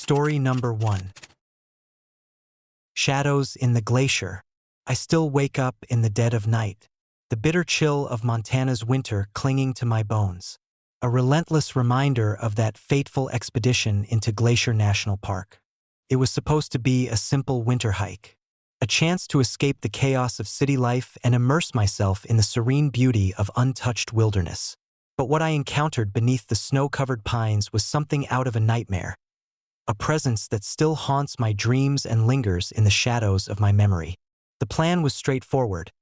Story number 1. Shadows in the glacier. I still wake up in the dead of night, the bitter chill of Montana's winter clinging to my bones. A relentless reminder of that fateful expedition into Glacier National Park. It was supposed to be a simple winter hike, a chance to escape the chaos of city life and immerse myself in the serene beauty of untouched wilderness. But what I encountered beneath the snow-covered pines was something out of a nightmare. A presence that still haunts my dreams and lingers in the shadows of my memory. The plan was straightforward.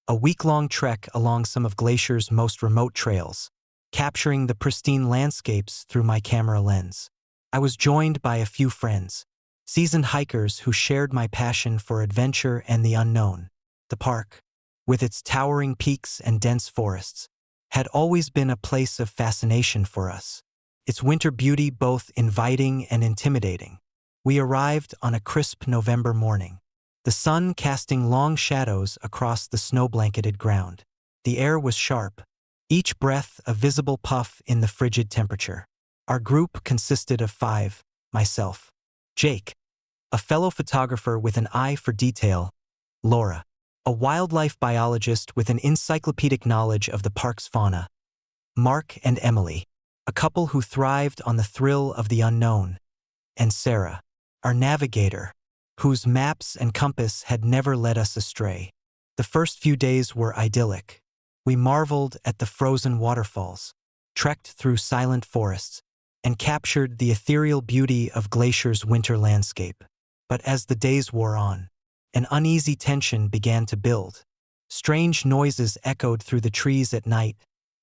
A week-long trek along some of Glacier's most remote trails, capturing the pristine landscapes through my camera lens. I was joined by a few friends, seasoned hikers who shared my passion for adventure and the unknown. The park, with its towering peaks and dense forests, had always been a place of fascination for us, its winter beauty both inviting and intimidating. We arrived on a crisp November morning, the sun casting long shadows across the snow-blanketed ground. The air was sharp, each breath a visible puff in the frigid temperature. Our group consisted of 5, myself, Jake, a fellow photographer with an eye for detail, Laura, a wildlife biologist with an encyclopedic knowledge of the park's fauna, Mark and Emily, a couple who thrived on the thrill of the unknown, and Sarah, our navigator, whose maps and compass had never led us astray. The first few days were idyllic. We marveled at the frozen waterfalls, trekked through silent forests, and captured the ethereal beauty of Glacier's winter landscape. But as the days wore on, an uneasy tension began to build. Strange noises echoed through the trees at night,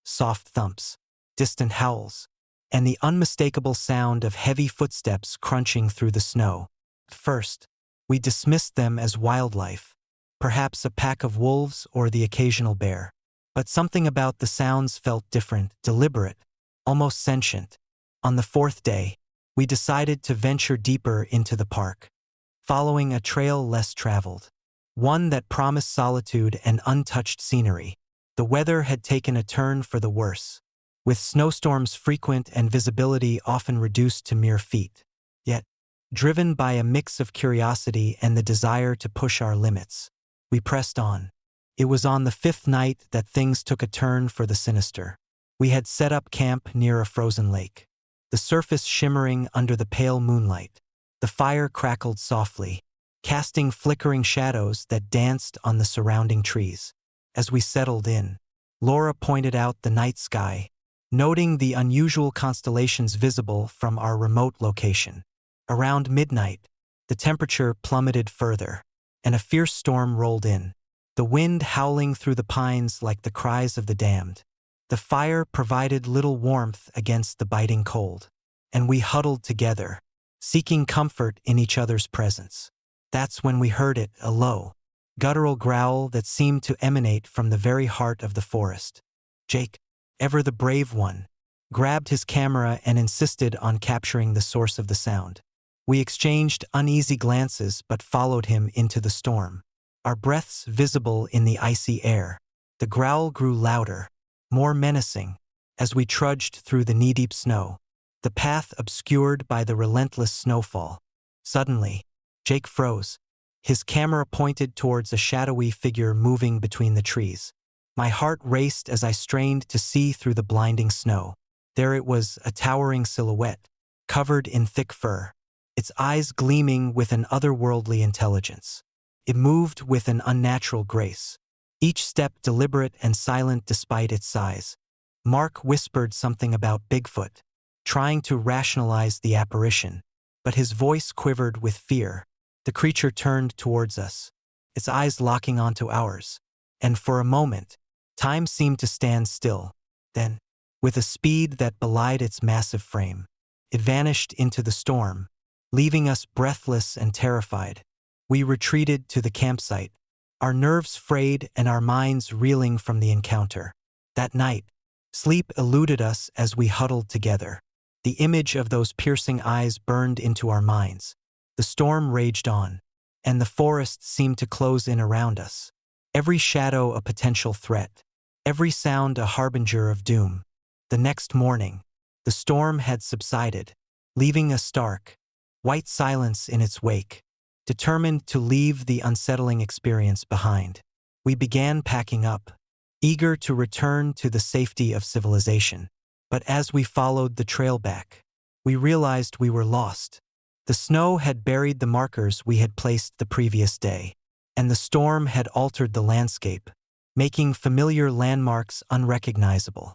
soft thumps, distant howls, and the unmistakable sound of heavy footsteps crunching through the snow. At first, we dismissed them as wildlife, perhaps a pack of wolves or the occasional bear. But something about the sounds felt different, deliberate, almost sentient. On the 4th day, we decided to venture deeper into the park, following a trail less traveled, one that promised solitude and untouched scenery. The weather had taken a turn for the worse, with snowstorms frequent and visibility often reduced to mere feet. Yet, driven by a mix of curiosity and the desire to push our limits, we pressed on. It was on the 5th night that things took a turn for the sinister. We had set up camp near a frozen lake, the surface shimmering under the pale moonlight. The fire crackled softly, casting flickering shadows that danced on the surrounding trees. As we settled in, Laura pointed out the night sky, noting the unusual constellations visible from our remote location. Around midnight, the temperature plummeted further, and a fierce storm rolled in, the wind howling through the pines like the cries of the damned. The fire provided little warmth against the biting cold, and we huddled together, seeking comfort in each other's presence. That's when we heard it, a low, guttural growl that seemed to emanate from the very heart of the forest. Jake, ever the brave one, grabbed his camera and insisted on capturing the source of the sound. We exchanged uneasy glances but followed him into the storm, our breaths visible in the icy air. The growl grew louder, more menacing, as we trudged through the knee-deep snow, the path obscured by the relentless snowfall. Suddenly, Jake froze, his camera pointed towards a shadowy figure moving between the trees. My heart raced as I strained to see through the blinding snow. There it was, a towering silhouette, covered in thick fur, its eyes gleaming with an otherworldly intelligence. It moved with an unnatural grace, each step deliberate and silent despite its size. Mark whispered something about Bigfoot, trying to rationalize the apparition, but his voice quivered with fear. The creature turned towards us, its eyes locking onto ours, and for a moment, time seemed to stand still. Then, with a speed that belied its massive frame, it vanished into the storm, leaving us breathless and terrified. We retreated to the campsite, our nerves frayed and our minds reeling from the encounter. That night, sleep eluded us as we huddled together. The image of those piercing eyes burned into our minds. The storm raged on, and the forest seemed to close in around us, every shadow a potential threat, every sound a harbinger of doom. The next morning, the storm had subsided, leaving us stark, white silence in its wake. Determined to leave the unsettling experience behind, we began packing up, eager to return to the safety of civilization. But as we followed the trail back, we realized we were lost. The snow had buried the markers we had placed the previous day, and the storm had altered the landscape, making familiar landmarks unrecognizable.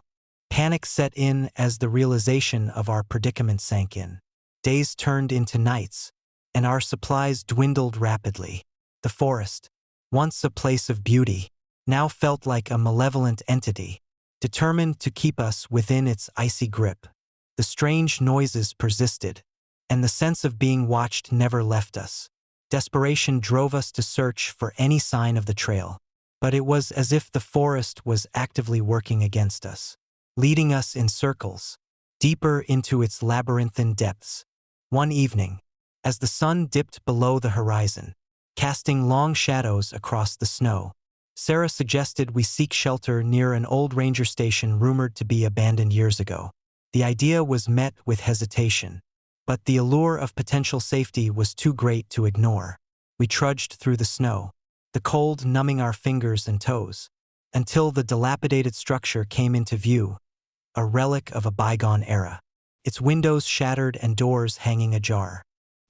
Panic set in as the realization of our predicament sank in. Days turned into nights, and our supplies dwindled rapidly. The forest, once a place of beauty, now felt like a malevolent entity, determined to keep us within its icy grip. The strange noises persisted, and the sense of being watched never left us. Desperation drove us to search for any sign of the trail, but it was as if the forest was actively working against us, leading us in circles, deeper into its labyrinthine depths. One evening, as the sun dipped below the horizon, casting long shadows across the snow, Sarah suggested we seek shelter near an old ranger station rumored to be abandoned years ago. The idea was met with hesitation, but the allure of potential safety was too great to ignore. We trudged through the snow, the cold numbing our fingers and toes, until the dilapidated structure came into view, a relic of a bygone era, its windows shattered and doors hanging ajar.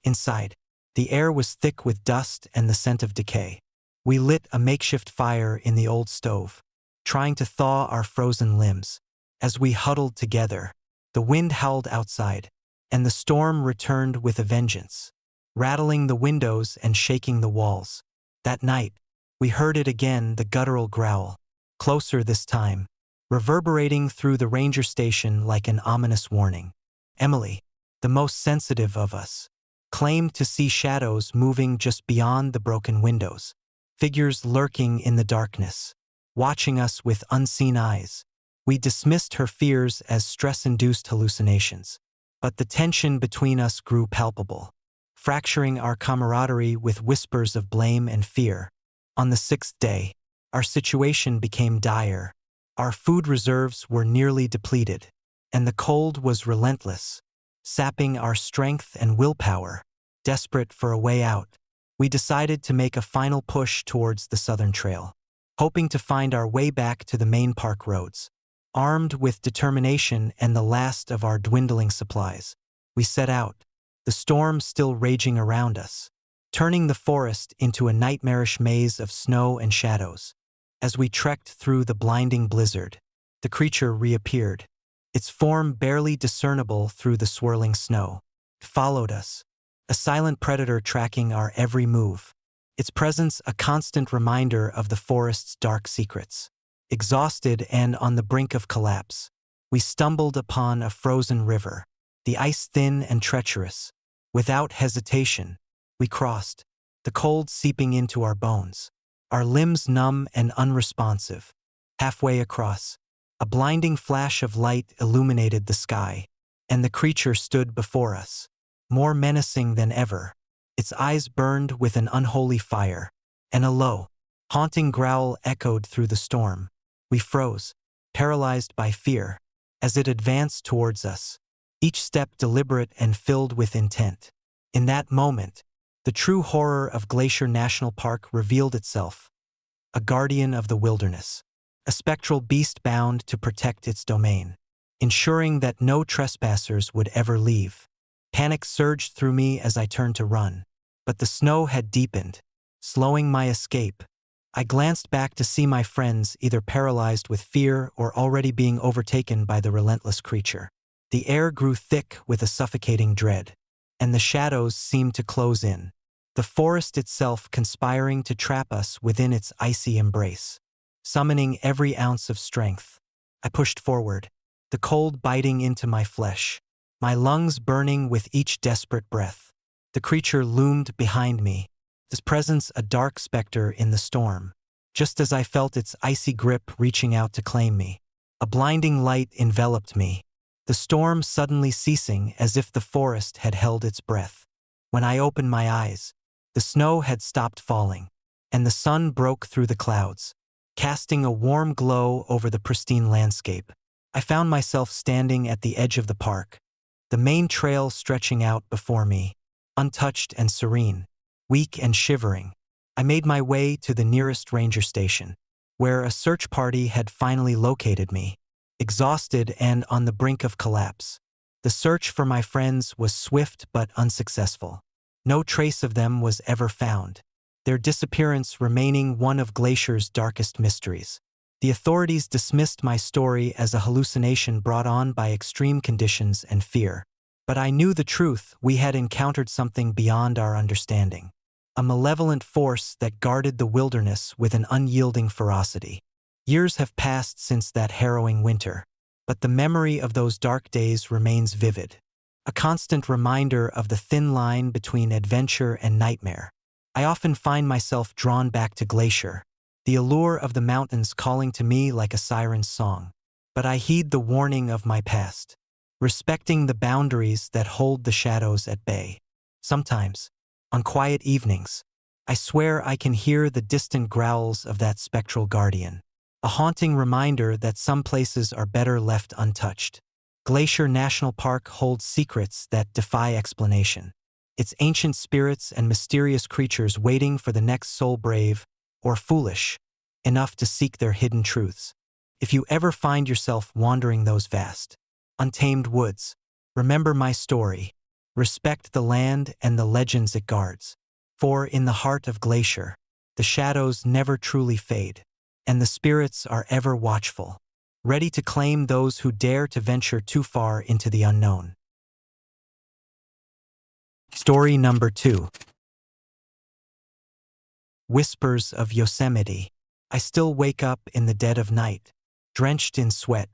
Inside, the air was thick with dust and the scent of decay. We lit a makeshift fire in the old stove, trying to thaw our frozen limbs. As we huddled together, the wind howled outside, and the storm returned with a vengeance, rattling the windows and shaking the walls. That night, we heard it again, the guttural growl, closer this time, reverberating through the ranger station like an ominous warning. Emily, the most sensitive of us, claimed to see shadows moving just beyond the broken windows, figures lurking in the darkness, watching us with unseen eyes. We dismissed her fears as stress-induced hallucinations, but the tension between us grew palpable, fracturing our camaraderie with whispers of blame and fear. On the sixth day, our situation became dire. Our food reserves were nearly depleted, and the cold was relentless, sapping our strength and willpower. Desperate for a way out, we decided to make a final push towards the southern trail, hoping to find our way back to the main park roads. Armed with determination and the last of our dwindling supplies, we set out, the storm still raging around us, turning the forest into a nightmarish maze of snow and shadows. As we trekked through the blinding blizzard, the creature reappeared, its form barely discernible through the swirling snow. It followed us, a silent predator tracking our every move, its presence a constant reminder of the forest's dark secrets. Exhausted and on the brink of collapse, we stumbled upon a frozen river, the ice thin and treacherous. Without hesitation, we crossed, the cold seeping into our bones, our limbs numb and unresponsive. Halfway across, a blinding flash of light illuminated the sky, and the creature stood before us, more menacing than ever. Its eyes burned with an unholy fire, and a low, haunting growl echoed through the storm. We froze, paralyzed by fear, as it advanced towards us, each step deliberate and filled with intent. In that moment, the true horror of Glacier National Park revealed itself, a guardian of the wilderness, a spectral beast bound to protect its domain, ensuring that no trespassers would ever leave. Panic surged through me as I turned to run, but the snow had deepened, slowing my escape. I glanced back to see my friends either paralyzed with fear or already being overtaken by the relentless creature. The air grew thick with a suffocating dread, and the shadows seemed to close in, the forest itself conspiring to trap us within its icy embrace. Summoning every ounce of strength, I pushed forward, the cold biting into my flesh, my lungs burning with each desperate breath. The creature loomed behind me, its presence a dark specter in the storm. Just as I felt its icy grip reaching out to claim me, a blinding light enveloped me, the storm suddenly ceasing as if the forest had held its breath. When I opened my eyes, the snow had stopped falling, and the sun broke through the clouds, casting a warm glow over the pristine landscape. I found myself standing at the edge of the park, the main trail stretching out before me, untouched and serene. Weak and shivering, I made my way to the nearest ranger station, where a search party had finally located me, exhausted and on the brink of collapse. The search for my friends was swift but unsuccessful. No trace of them was ever found, their disappearance remaining one of Glacier's darkest mysteries. The authorities dismissed my story as a hallucination brought on by extreme conditions and fear. But I knew the truth: we had encountered something beyond our understanding. A malevolent force that guarded the wilderness with an unyielding ferocity. Years have passed since that harrowing winter, but the memory of those dark days remains vivid. A constant reminder of the thin line between adventure and nightmare. I often find myself drawn back to Glacier, the allure of the mountains calling to me like a siren's song. But I heed the warning of my past, respecting the boundaries that hold the shadows at bay. Sometimes, on quiet evenings, I swear I can hear the distant growls of that spectral guardian, a haunting reminder that some places are better left untouched. Glacier National Park holds secrets that defy explanation, its ancient spirits and mysterious creatures waiting for the next soul brave, or foolish, enough to seek their hidden truths. If you ever find yourself wandering those vast, untamed woods, remember my story. Respect the land and the legends it guards. For in the heart of Glacier, the shadows never truly fade, and the spirits are ever watchful, ready to claim those who dare to venture too far into the unknown. Story number 2. Whispers of Yosemite. I still wake up in the dead of night, drenched in sweat,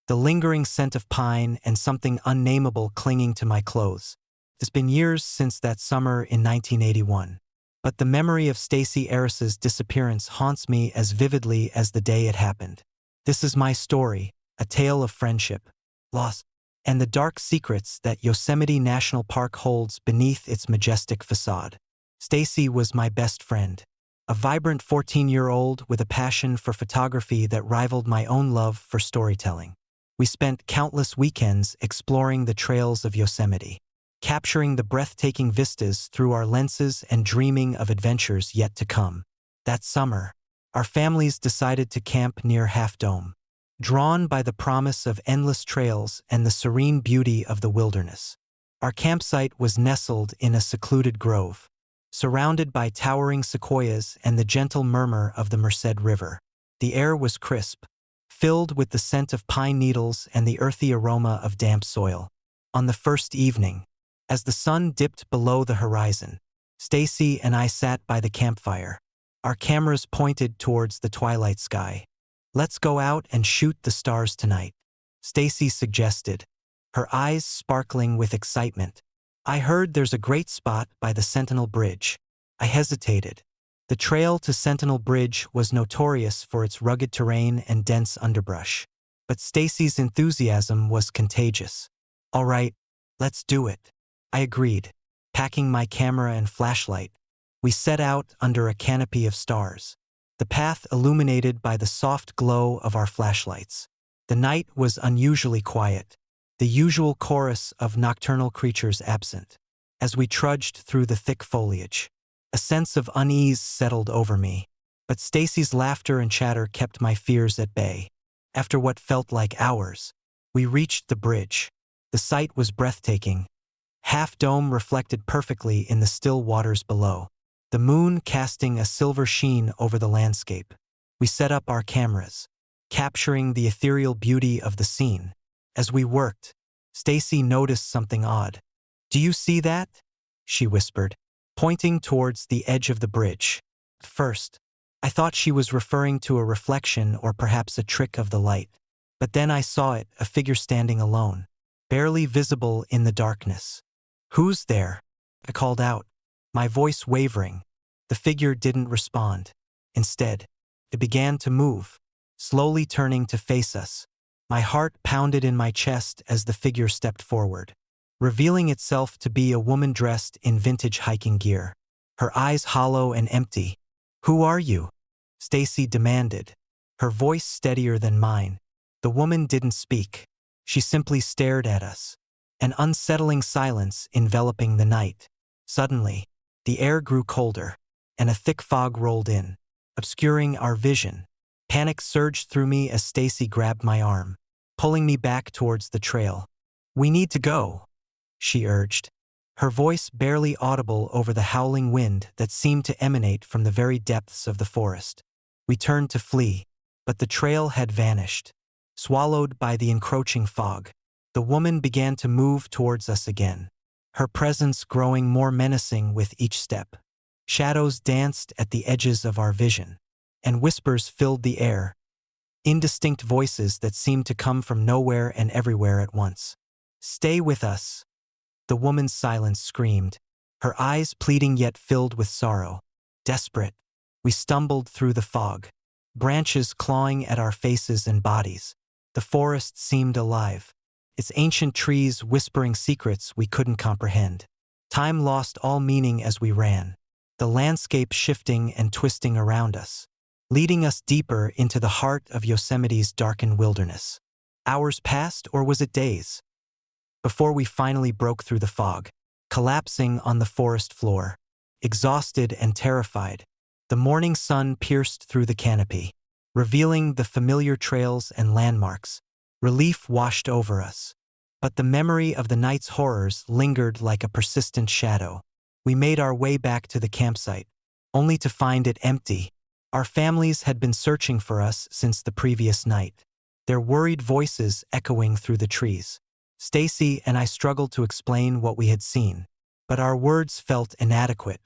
the lingering scent of pine and something unnameable clinging to my clothes. It's been years since that summer in 1981, but the memory of Stacy Aris's disappearance haunts me as vividly as the day it happened. This is my story, a tale of friendship, loss, and the dark secrets that Yosemite National Park holds beneath its majestic facade. Stacy was my best friend, a vibrant 14-year-old with a passion for photography that rivaled my own love for storytelling. We spent countless weekends exploring the trails of Yosemite, capturing the breathtaking vistas through our lenses and dreaming of adventures yet to come. That summer, our families decided to camp near Half Dome, drawn by the promise of endless trails and the serene beauty of the wilderness. Our campsite was nestled in a secluded grove, surrounded by towering sequoias and the gentle murmur of the Merced River. The air was crisp, filled with the scent of pine needles and the earthy aroma of damp soil. On the first evening, as the sun dipped below the horizon, Stacy and I sat by the campfire, our cameras pointed towards the twilight sky. "Let's go out and shoot the stars tonight," Stacy suggested, her eyes sparkling with excitement. "I heard there's a great spot by the Sentinel Bridge." I hesitated. The trail to Sentinel Bridge was notorious for its rugged terrain and dense underbrush, but Stacy's enthusiasm was contagious. "All right, let's do it," I agreed. Packing my camera and flashlight, we set out under a canopy of stars, the path illuminated by the soft glow of our flashlights. The night was unusually quiet, the usual chorus of nocturnal creatures absent. As we trudged through the thick foliage, a sense of unease settled over me, but Stacy's laughter and chatter kept my fears at bay. After what felt like hours, we reached the bridge. The sight was breathtaking. Half Dome reflected perfectly in the still waters below, the moon casting a silver sheen over the landscape. We set up our cameras, capturing the ethereal beauty of the scene. As we worked, Stacy noticed something odd. "Do you see that?" she whispered, pointing towards the edge of the bridge. At first, I thought she was referring to a reflection or perhaps a trick of the light. But then I saw it, a figure standing alone, barely visible in the darkness. "Who's there?" I called out, my voice wavering. The figure didn't respond. Instead, it began to move, slowly turning to face us. My heart pounded in my chest as the figure stepped forward, revealing itself to be a woman dressed in vintage hiking gear, her eyes hollow and empty. "Who are you?" Stacy demanded, her voice steadier than mine. The woman didn't speak. She simply stared at us, an unsettling silence enveloping the night. Suddenly, the air grew colder, and a thick fog rolled in, obscuring our vision. Panic surged through me as Stacy grabbed my arm, pulling me back towards the trail. "We need to go," she urged, her voice barely audible over the howling wind that seemed to emanate from the very depths of the forest. We turned to flee, but the trail had vanished, swallowed by the encroaching fog. The woman began to move towards us again, her presence growing more menacing with each step. Shadows danced at the edges of our vision, and whispers filled the air, indistinct voices that seemed to come from nowhere and everywhere at once. "Stay with us," the woman's silence screamed, her eyes pleading yet filled with sorrow. Desperate, we stumbled through the fog, branches clawing at our faces and bodies. The forest seemed alive, its ancient trees whispering secrets we couldn't comprehend. Time lost all meaning as we ran, the landscape shifting and twisting around us, leading us deeper into the heart of Yosemite's darkened wilderness. Hours passed, or was it days, before we finally broke through the fog, collapsing on the forest floor. Exhausted and terrified, the morning sun pierced through the canopy, revealing the familiar trails and landmarks. Relief washed over us, but the memory of the night's horrors lingered like a persistent shadow. We made our way back to the campsite, only to find it empty. Our families had been searching for us since the previous night, their worried voices echoing through the trees. Stacy and I struggled to explain what we had seen, but our words felt inadequate,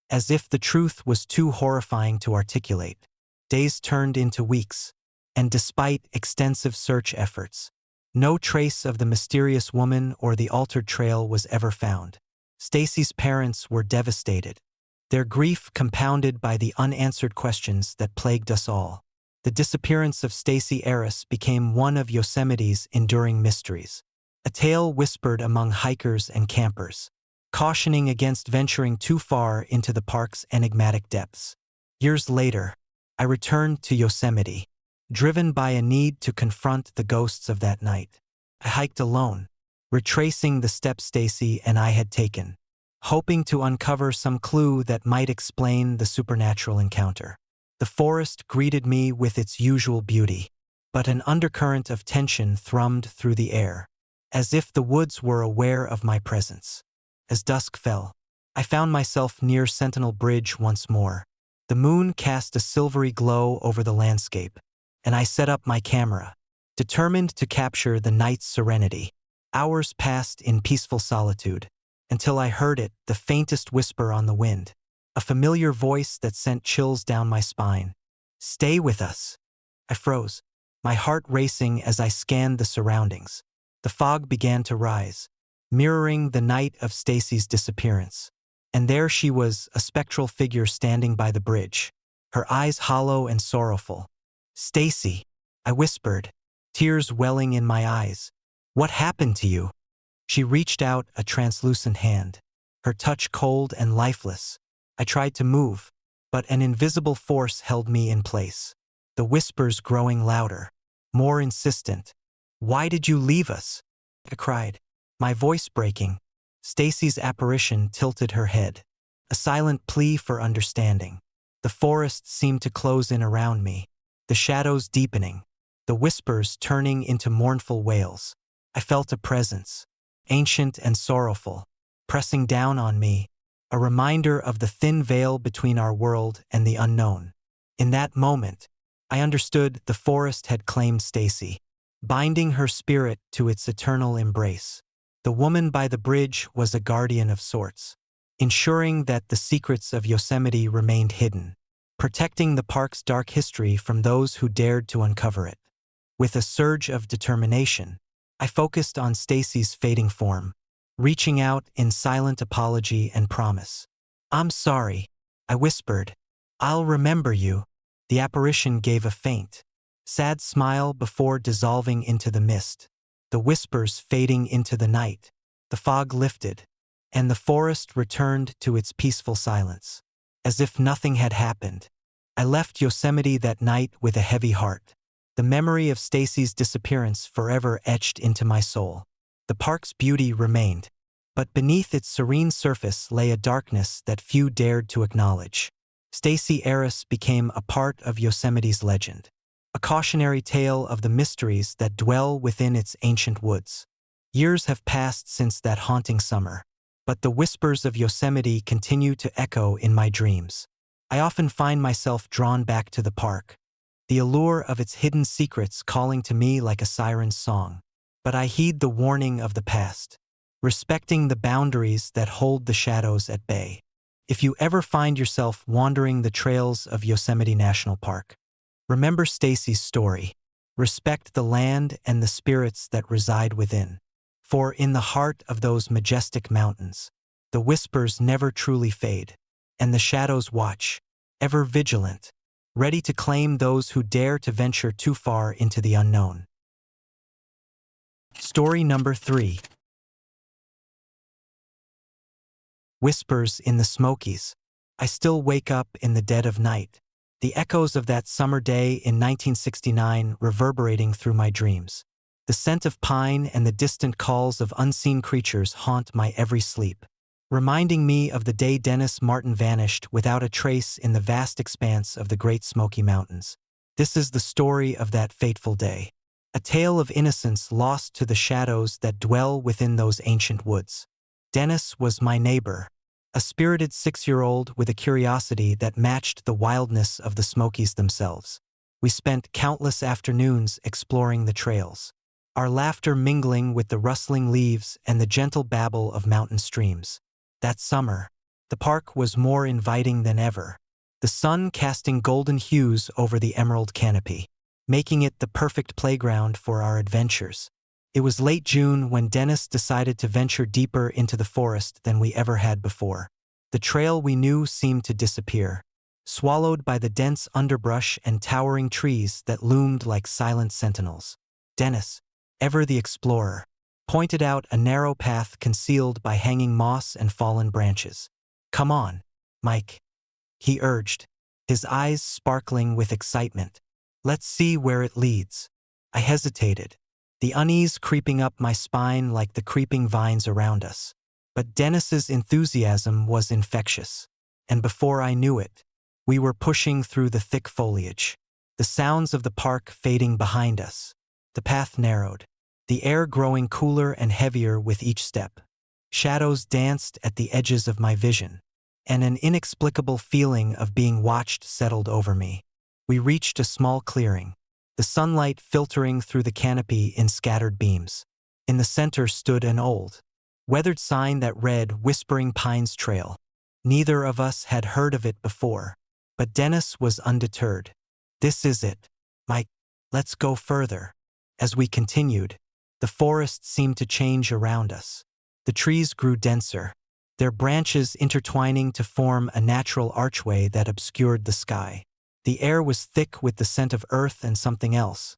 as if the truth was too horrifying to articulate. Days turned into weeks, and despite extensive search efforts, no trace of the mysterious woman or the altered trail was ever found. Stacy's parents were devastated, their grief compounded by the unanswered questions that plagued us all. The disappearance of Stacy Harris became one of Yosemite's enduring mysteries, a tale whispered among hikers and campers, cautioning against venturing too far into the park's enigmatic depths. Years later, I returned to Yosemite, driven by a need to confront the ghosts of that night. I hiked alone, retracing the steps Stacy and I had taken, hoping to uncover some clue that might explain the supernatural encounter. The forest greeted me with its usual beauty, but an undercurrent of tension thrummed through the air, as if the woods were aware of my presence. As dusk fell, I found myself near Sentinel Bridge once more. The moon cast a silvery glow over the landscape, and I set up my camera, determined to capture the night's serenity. Hours passed in peaceful solitude, until I heard it, the faintest whisper on the wind, a familiar voice that sent chills down my spine. "Stay with us." I froze, my heart racing as I scanned the surroundings. The fog began to rise, mirroring the night of Stacy's disappearance. And there she was, a spectral figure standing by the bridge, her eyes hollow and sorrowful. "Stacy," I whispered, tears welling in my eyes. "What happened to you?" She reached out a translucent hand, her touch cold and lifeless. I tried to move, but an invisible force held me in place, the whispers growing louder, more insistent. "Why did you leave us?" I cried, my voice breaking. Stacy's apparition tilted her head, a silent plea for understanding. The forest seemed to close in around me, the shadows deepening, the whispers turning into mournful wails. I felt a presence, ancient and sorrowful, pressing down on me, a reminder of the thin veil between our world and the unknown. In that moment, I understood the forest had claimed Stacy, binding her spirit to its eternal embrace. The woman by the bridge was a guardian of sorts, ensuring that the secrets of Yosemite remained hidden, protecting the park's dark history from those who dared to uncover it. With a surge of determination, I focused on Stacy's fading form, reaching out in silent apology and promise. "I'm sorry," I whispered. "I'll remember you." The apparition gave a faint, sad smile before dissolving into the mist, the whispers fading into the night. The fog lifted, and the forest returned to its peaceful silence, as if nothing had happened. I left Yosemite that night with a heavy heart, the memory of Stacy's disappearance forever etched into my soul. The park's beauty remained, but beneath its serene surface lay a darkness that few dared to acknowledge. Stacy Harris became a part of Yosemite's legend, a cautionary tale of the mysteries that dwell within its ancient woods. Years have passed since that haunting summer, but the whispers of Yosemite continue to echo in my dreams. I often find myself drawn back to the park, the allure of its hidden secrets calling to me like a siren's song. But I heed the warning of the past, respecting the boundaries that hold the shadows at bay. If you ever find yourself wandering the trails of Yosemite National Park, remember Stacy's story. Respect the land and the spirits that reside within. For in the heart of those majestic mountains, the whispers never truly fade, and the shadows watch, ever vigilant, ready to claim those who dare to venture too far into the unknown. Story number 3. Whispers in the Smokies. I still wake up in the dead of night, the echoes of that summer day in 1969 reverberating through my dreams. The scent of pine and the distant calls of unseen creatures haunt my every sleep, reminding me of the day Dennis Martin vanished without a trace in the vast expanse of the Great Smoky Mountains. This is the story of that fateful day, a tale of innocence lost to the shadows that dwell within those ancient woods. Dennis was my neighbor, a spirited 6-year-old with a curiosity that matched the wildness of the Smokies themselves. We spent countless afternoons exploring the trails, our laughter mingling with the rustling leaves and the gentle babble of mountain streams. That summer, the park was more inviting than ever, the sun casting golden hues over the emerald canopy, making it the perfect playground for our adventures. It was late June when Dennis decided to venture deeper into the forest than we ever had before. The trail we knew seemed to disappear, swallowed by the dense underbrush and towering trees that loomed like silent sentinels. Dennis, ever the explorer, pointed out a narrow path concealed by hanging moss and fallen branches. "Come on, Mike," he urged, his eyes sparkling with excitement. "Let's see where it leads." I hesitated, the unease creeping up my spine like the creeping vines around us. But Dennis's enthusiasm was infectious, and before I knew it, we were pushing through the thick foliage, the sounds of the park fading behind us. The path narrowed, the air growing cooler and heavier with each step. Shadows danced at the edges of my vision, and an inexplicable feeling of being watched settled over me. We reached a small clearing, the sunlight filtering through the canopy in scattered beams. In the center stood an old, weathered sign that read Whispering Pines Trail. Neither of us had heard of it before, but Dennis was undeterred. "This is it, Mike. Let's go further." As we continued, the forest seemed to change around us. The trees grew denser, their branches intertwining to form a natural archway that obscured the sky. The air was thick with the scent of earth and something else,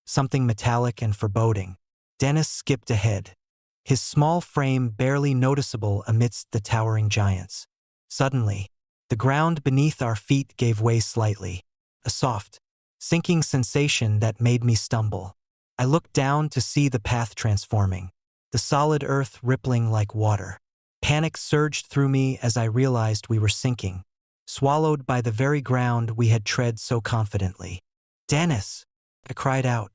something metallic and foreboding. Dennis skipped ahead, his small frame barely noticeable amidst the towering giants. Suddenly, the ground beneath our feet gave way slightly, a soft, sinking sensation that made me stumble. I looked down to see the path transforming, the solid earth rippling like water. Panic surged through me as I realized we were sinking, swallowed by the very ground we had tread so confidently. "Dennis!" I cried out,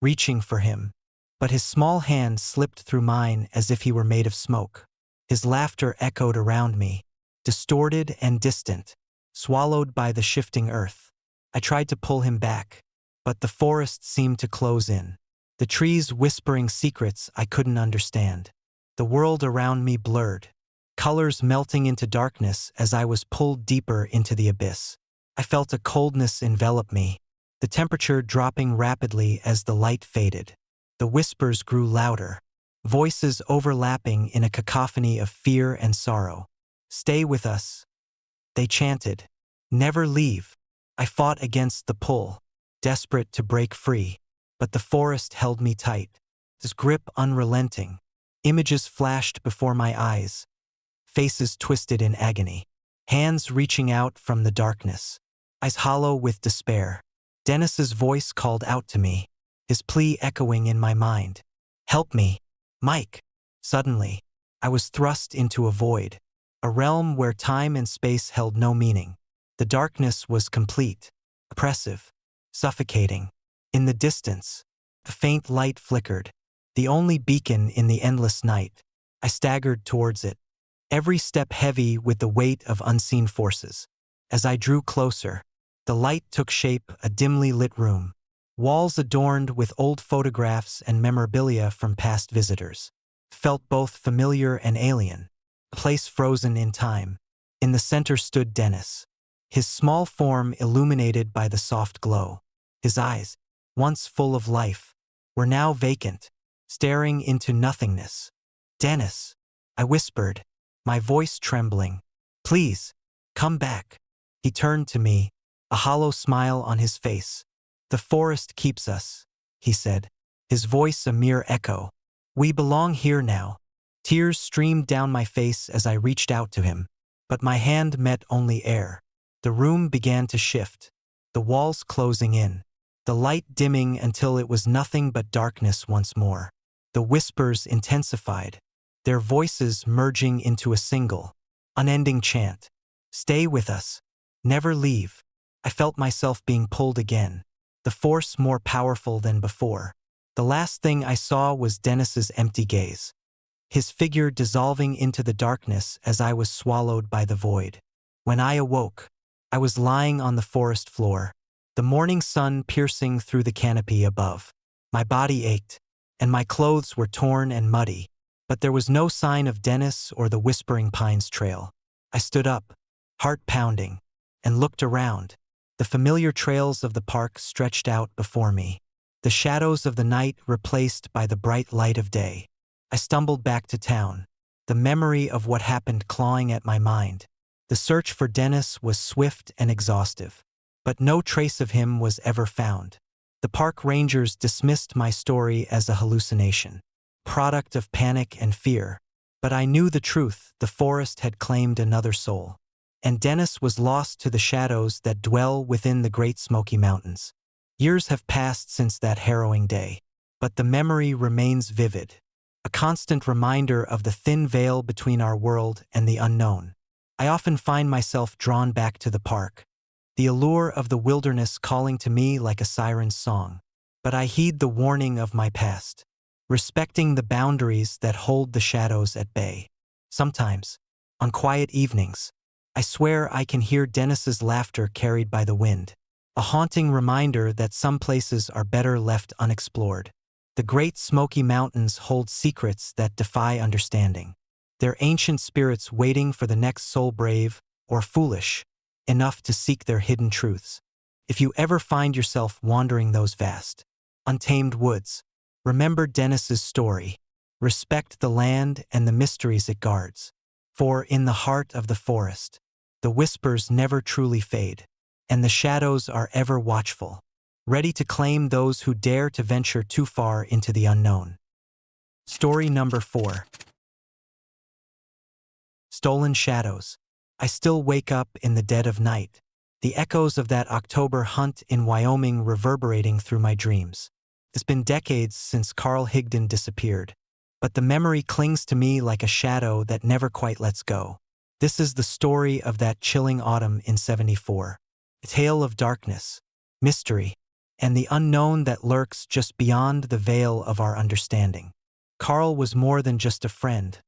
reaching for him, but his small hand slipped through mine as if he were made of smoke. His laughter echoed around me, distorted and distant, swallowed by the shifting earth. I tried to pull him back, but the forest seemed to close in, the trees whispering secrets I couldn't understand. The world around me blurred, colors melting into darkness as I was pulled deeper into the abyss. I felt a coldness envelop me, the temperature dropping rapidly as the light faded. The whispers grew louder, voices overlapping in a cacophony of fear and sorrow. "Stay with us," they chanted. "Never leave." I fought against the pull, desperate to break free, but the forest held me tight, its grip unrelenting. Images flashed before my eyes, faces twisted in agony, hands reaching out from the darkness, eyes hollow with despair. Dennis's voice called out to me, his plea echoing in my mind. "Help me, Mike." Suddenly, I was thrust into a void, a realm where time and space held no meaning. The darkness was complete, oppressive, suffocating. In the distance, a faint light flickered, the only beacon in the endless night. I staggered towards it, every step heavy with the weight of unseen forces. As I drew closer, the light took shape, a dimly lit room, walls adorned with old photographs and memorabilia from past visitors. Felt both familiar and alien, a place frozen in time. In the center stood Dennis, his small form illuminated by the soft glow. His eyes, once full of life, were now vacant, staring into nothingness. "Dennis," I whispered, my voice trembling. "Please, come back." He turned to me, a hollow smile on his face. "The forest keeps us," he said, his voice a mere echo. "We belong here now." Tears streamed down my face as I reached out to him, but my hand met only air. The room began to shift, the walls closing in, the light dimming until it was nothing but darkness once more. The whispers intensified, their voices merging into a single, unending chant. "Stay with us. Never leave." I felt myself being pulled again, the force more powerful than before. The last thing I saw was Dennis's empty gaze, his figure dissolving into the darkness as I was swallowed by the void. When I awoke, I was lying on the forest floor, the morning sun piercing through the canopy above. My body ached, and my clothes were torn and muddy, but there was no sign of Dennis or the Whispering Pines trail. I stood up, heart pounding, and looked around. The familiar trails of the park stretched out before me, the shadows of the night replaced by the bright light of day. I stumbled back to town, the memory of what happened clawing at my mind. The search for Dennis was swift and exhaustive, but no trace of him was ever found. The park rangers dismissed my story as a hallucination, product of panic and fear. But I knew the truth: the forest had claimed another soul, and Dennis was lost to the shadows that dwell within the Great Smoky Mountains. Years have passed since that harrowing day, but the memory remains vivid, a constant reminder of the thin veil between our world and the unknown. I often find myself drawn back to the park, the allure of the wilderness calling to me like a siren's song. But I heed the warning of my past, respecting the boundaries that hold the shadows at bay. Sometimes, on quiet evenings, I swear I can hear Dennis's laughter carried by the wind, a haunting reminder that some places are better left unexplored. The Great Smoky Mountains hold secrets that defy understanding, their ancient spirits waiting for the next soul brave or foolish enough to seek their hidden truths. If you ever find yourself wandering those vast, untamed woods, remember Dennis's story. Respect the land and the mysteries it guards. For in the heart of the forest, the whispers never truly fade, and the shadows are ever watchful, ready to claim those who dare to venture too far into the unknown. Story number 4. Stolen Shadows. I still wake up in the dead of night, the echoes of that October hunt in Wyoming reverberating through my dreams. It's been decades since Carl Higdon disappeared, but the memory clings to me like a shadow that never quite lets go. This is the story of that chilling autumn in '74, a tale of darkness, mystery, and the unknown that lurks just beyond the veil of our understanding. Carl was more than just a friend.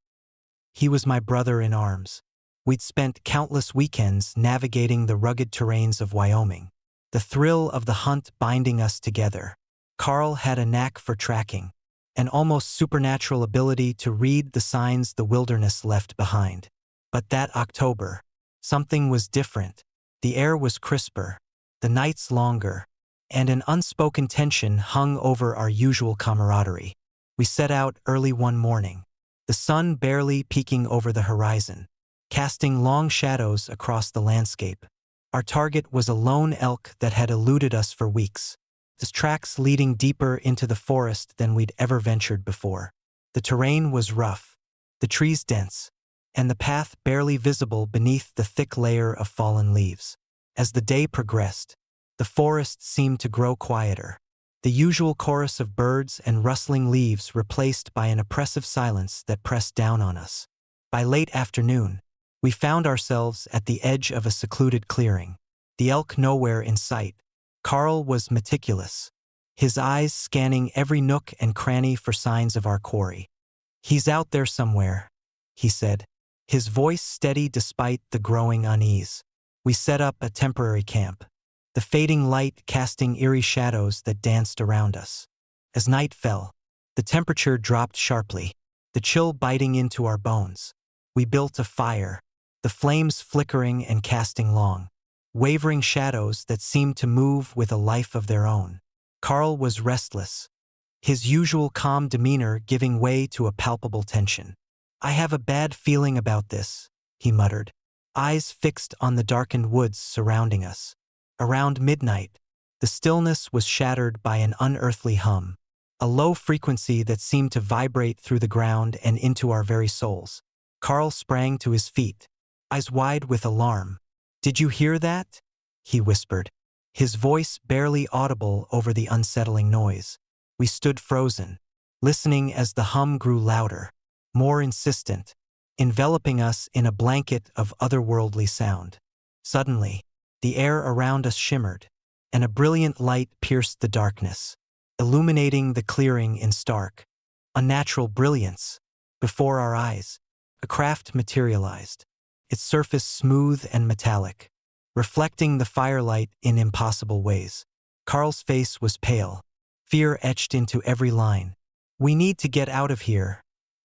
He was my brother in arms. We'd spent countless weekends navigating the rugged terrains of Wyoming, the thrill of the hunt binding us together. Carl had a knack for tracking, an almost supernatural ability to read the signs the wilderness left behind. But that October, something was different. The air was crisper, the nights longer, and an unspoken tension hung over our usual camaraderie. We set out early one morning, the sun barely peeking over the horizon, casting long shadows across the landscape. Our target was a lone elk that had eluded us for weeks, his tracks leading deeper into the forest than we'd ever ventured before. The terrain was rough, the trees dense, and the path barely visible beneath the thick layer of fallen leaves. As the day progressed, the forest seemed to grow quieter, the usual chorus of birds and rustling leaves replaced by an oppressive silence that pressed down on us. By late afternoon, we found ourselves at the edge of a secluded clearing, the elk nowhere in sight. Carl was meticulous, his eyes scanning every nook and cranny for signs of our quarry. "He's out there somewhere," he said, his voice steady despite the growing unease. We set up a temporary camp, the fading light casting eerie shadows that danced around us. As night fell, the temperature dropped sharply, the chill biting into our bones. We built a fire, the flames flickering and casting long, wavering shadows that seemed to move with a life of their own. Carl was restless, his usual calm demeanor giving way to a palpable tension. "I have a bad feeling about this," he muttered, eyes fixed on the darkened woods surrounding us. Around midnight, the stillness was shattered by an unearthly hum, a low frequency that seemed to vibrate through the ground and into our very souls. Carl sprang to his feet, eyes wide with alarm. "Did you hear that?" he whispered, his voice barely audible over the unsettling noise. We stood frozen, listening as the hum grew louder, more insistent, enveloping us in a blanket of otherworldly sound. Suddenly, the air around us shimmered, and a brilliant light pierced the darkness, illuminating the clearing in stark, unnatural brilliance. Before our eyes, a craft materialized, its surface smooth and metallic, reflecting the firelight in impossible ways. Carl's face was pale, fear etched into every line. "We need to get out of here,"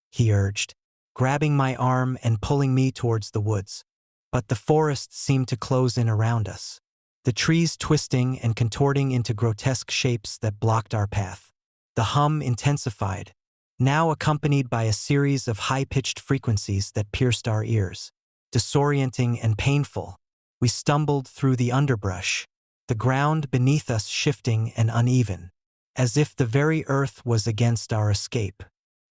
he urged, grabbing my arm and pulling me towards the woods. But the forest seemed to close in around us, the trees twisting and contorting into grotesque shapes that blocked our path. The hum intensified, now accompanied by a series of high-pitched frequencies that pierced our ears. Disorienting and painful, we stumbled through the underbrush, the ground beneath us shifting and uneven, as if the very earth was against our escape.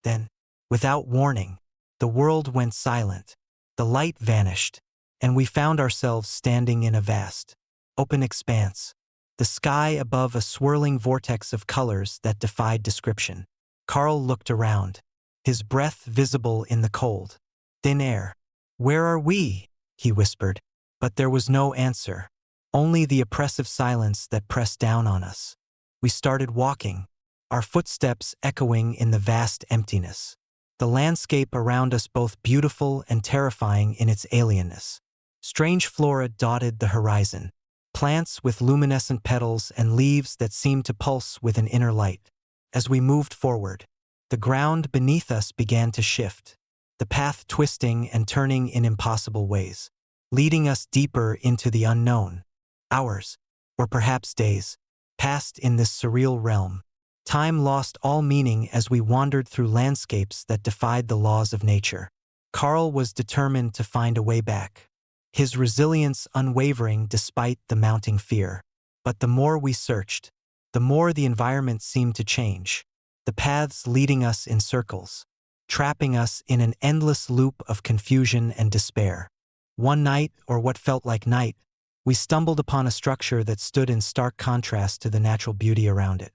Then, without warning, the world went silent, the light vanished, and we found ourselves standing in a vast, open expanse, the sky above a swirling vortex of colors that defied description. Carl looked around, his breath visible in the cold, thin air. "Where are we?" he whispered, but there was no answer, only the oppressive silence that pressed down on us. We started walking, our footsteps echoing in the vast emptiness, the landscape around us both beautiful and terrifying in its alienness. Strange flora dotted the horizon, plants with luminescent petals and leaves that seemed to pulse with an inner light. As we moved forward, the ground beneath us began to shift, the path twisting and turning in impossible ways, leading us deeper into the unknown. Hours, or perhaps days, passed in this surreal realm. Time lost all meaning as we wandered through landscapes that defied the laws of nature. Carl was determined to find a way back, his resilience unwavering despite the mounting fear. But the more we searched, the more the environment seemed to change, the paths leading us in circles, trapping us in an endless loop of confusion and despair. One night, or what felt like night, we stumbled upon a structure that stood in stark contrast to the natural beauty around it.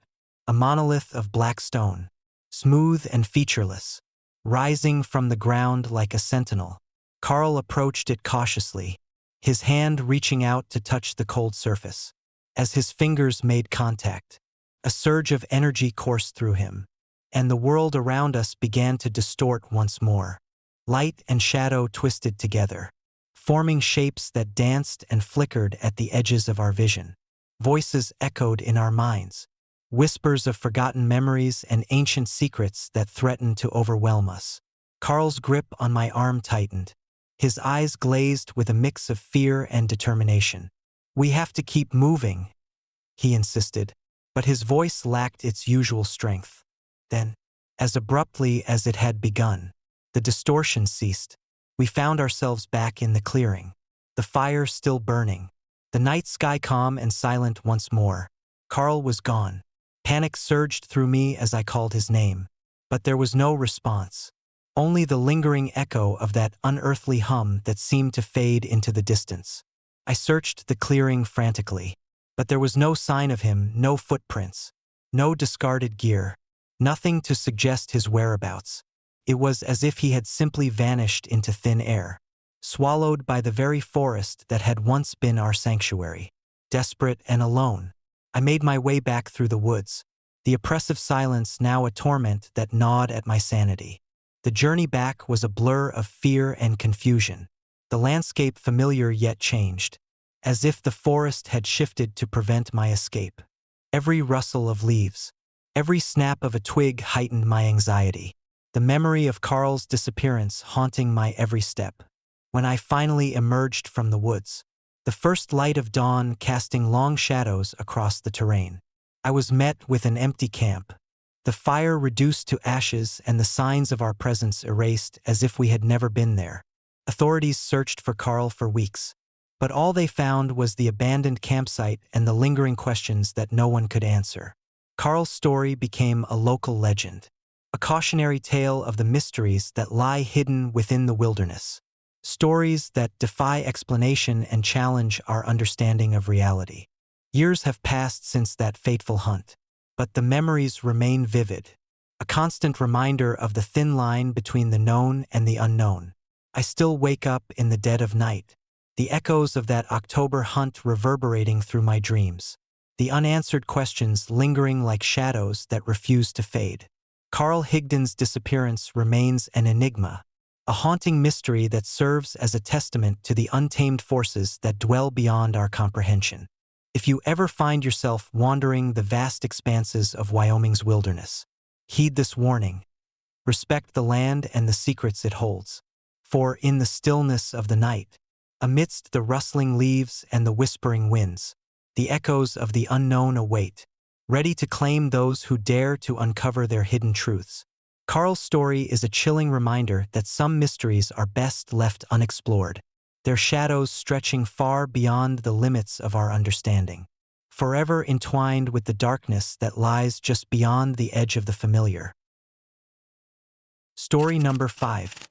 A monolith of black stone, smooth and featureless, rising from the ground like a sentinel. Carl approached it cautiously, his hand reaching out to touch the cold surface. As his fingers made contact, a surge of energy coursed through him, and the world around us began to distort once more. Light and shadow twisted together, forming shapes that danced and flickered at the edges of our vision. Voices echoed in our minds, whispers of forgotten memories and ancient secrets that threatened to overwhelm us. Carl's grip on my arm tightened, his eyes glazed with a mix of fear and determination. "We have to keep moving," he insisted, but his voice lacked its usual strength. Then, as abruptly as it had begun, the distortion ceased. We found ourselves back in the clearing, the fire still burning, the night sky calm and silent once more. Carl was gone. Panic surged through me as I called his name, but there was no response, only the lingering echo of that unearthly hum that seemed to fade into the distance. I searched the clearing frantically, but there was no sign of him, no footprints. No discarded gear. Nothing to suggest his whereabouts. It was as if he had simply vanished into thin air, swallowed by the very forest that had once been our sanctuary. Desperate and alone, I made my way back through the woods, the oppressive silence now a torment that gnawed at my sanity. The journey back was a blur of fear and confusion, the landscape familiar yet changed, as if the forest had shifted to prevent my escape. Every rustle of leaves, every snap of a twig heightened my anxiety, the memory of Carl's disappearance haunting my every step. When I finally emerged from the woods, the first light of dawn casting long shadows across the terrain, I was met with an empty camp, the fire reduced to ashes and the signs of our presence erased as if we had never been there. Authorities searched for Carl for weeks, but all they found was the abandoned campsite and the lingering questions that no one could answer. Carl's story became a local legend, a cautionary tale of the mysteries that lie hidden within the wilderness. Stories that defy explanation and challenge our understanding of reality. Years have passed since that fateful hunt, but the memories remain vivid, a constant reminder of the thin line between the known and the unknown. I still wake up in the dead of night, the echoes of that October hunt reverberating through my dreams, the unanswered questions lingering like shadows that refuse to fade. Carl Higdon's disappearance remains an enigma, a haunting mystery that serves as a testament to the untamed forces that dwell beyond our comprehension. If you ever find yourself wandering the vast expanses of Wyoming's wilderness, heed this warning. Respect the land and the secrets it holds. For in the stillness of the night, amidst the rustling leaves and the whispering winds, the echoes of the unknown await, ready to claim those who dare to uncover their hidden truths. Carl's story is a chilling reminder that some mysteries are best left unexplored, their shadows stretching far beyond the limits of our understanding, forever entwined with the darkness that lies just beyond the edge of the familiar. Story number 5.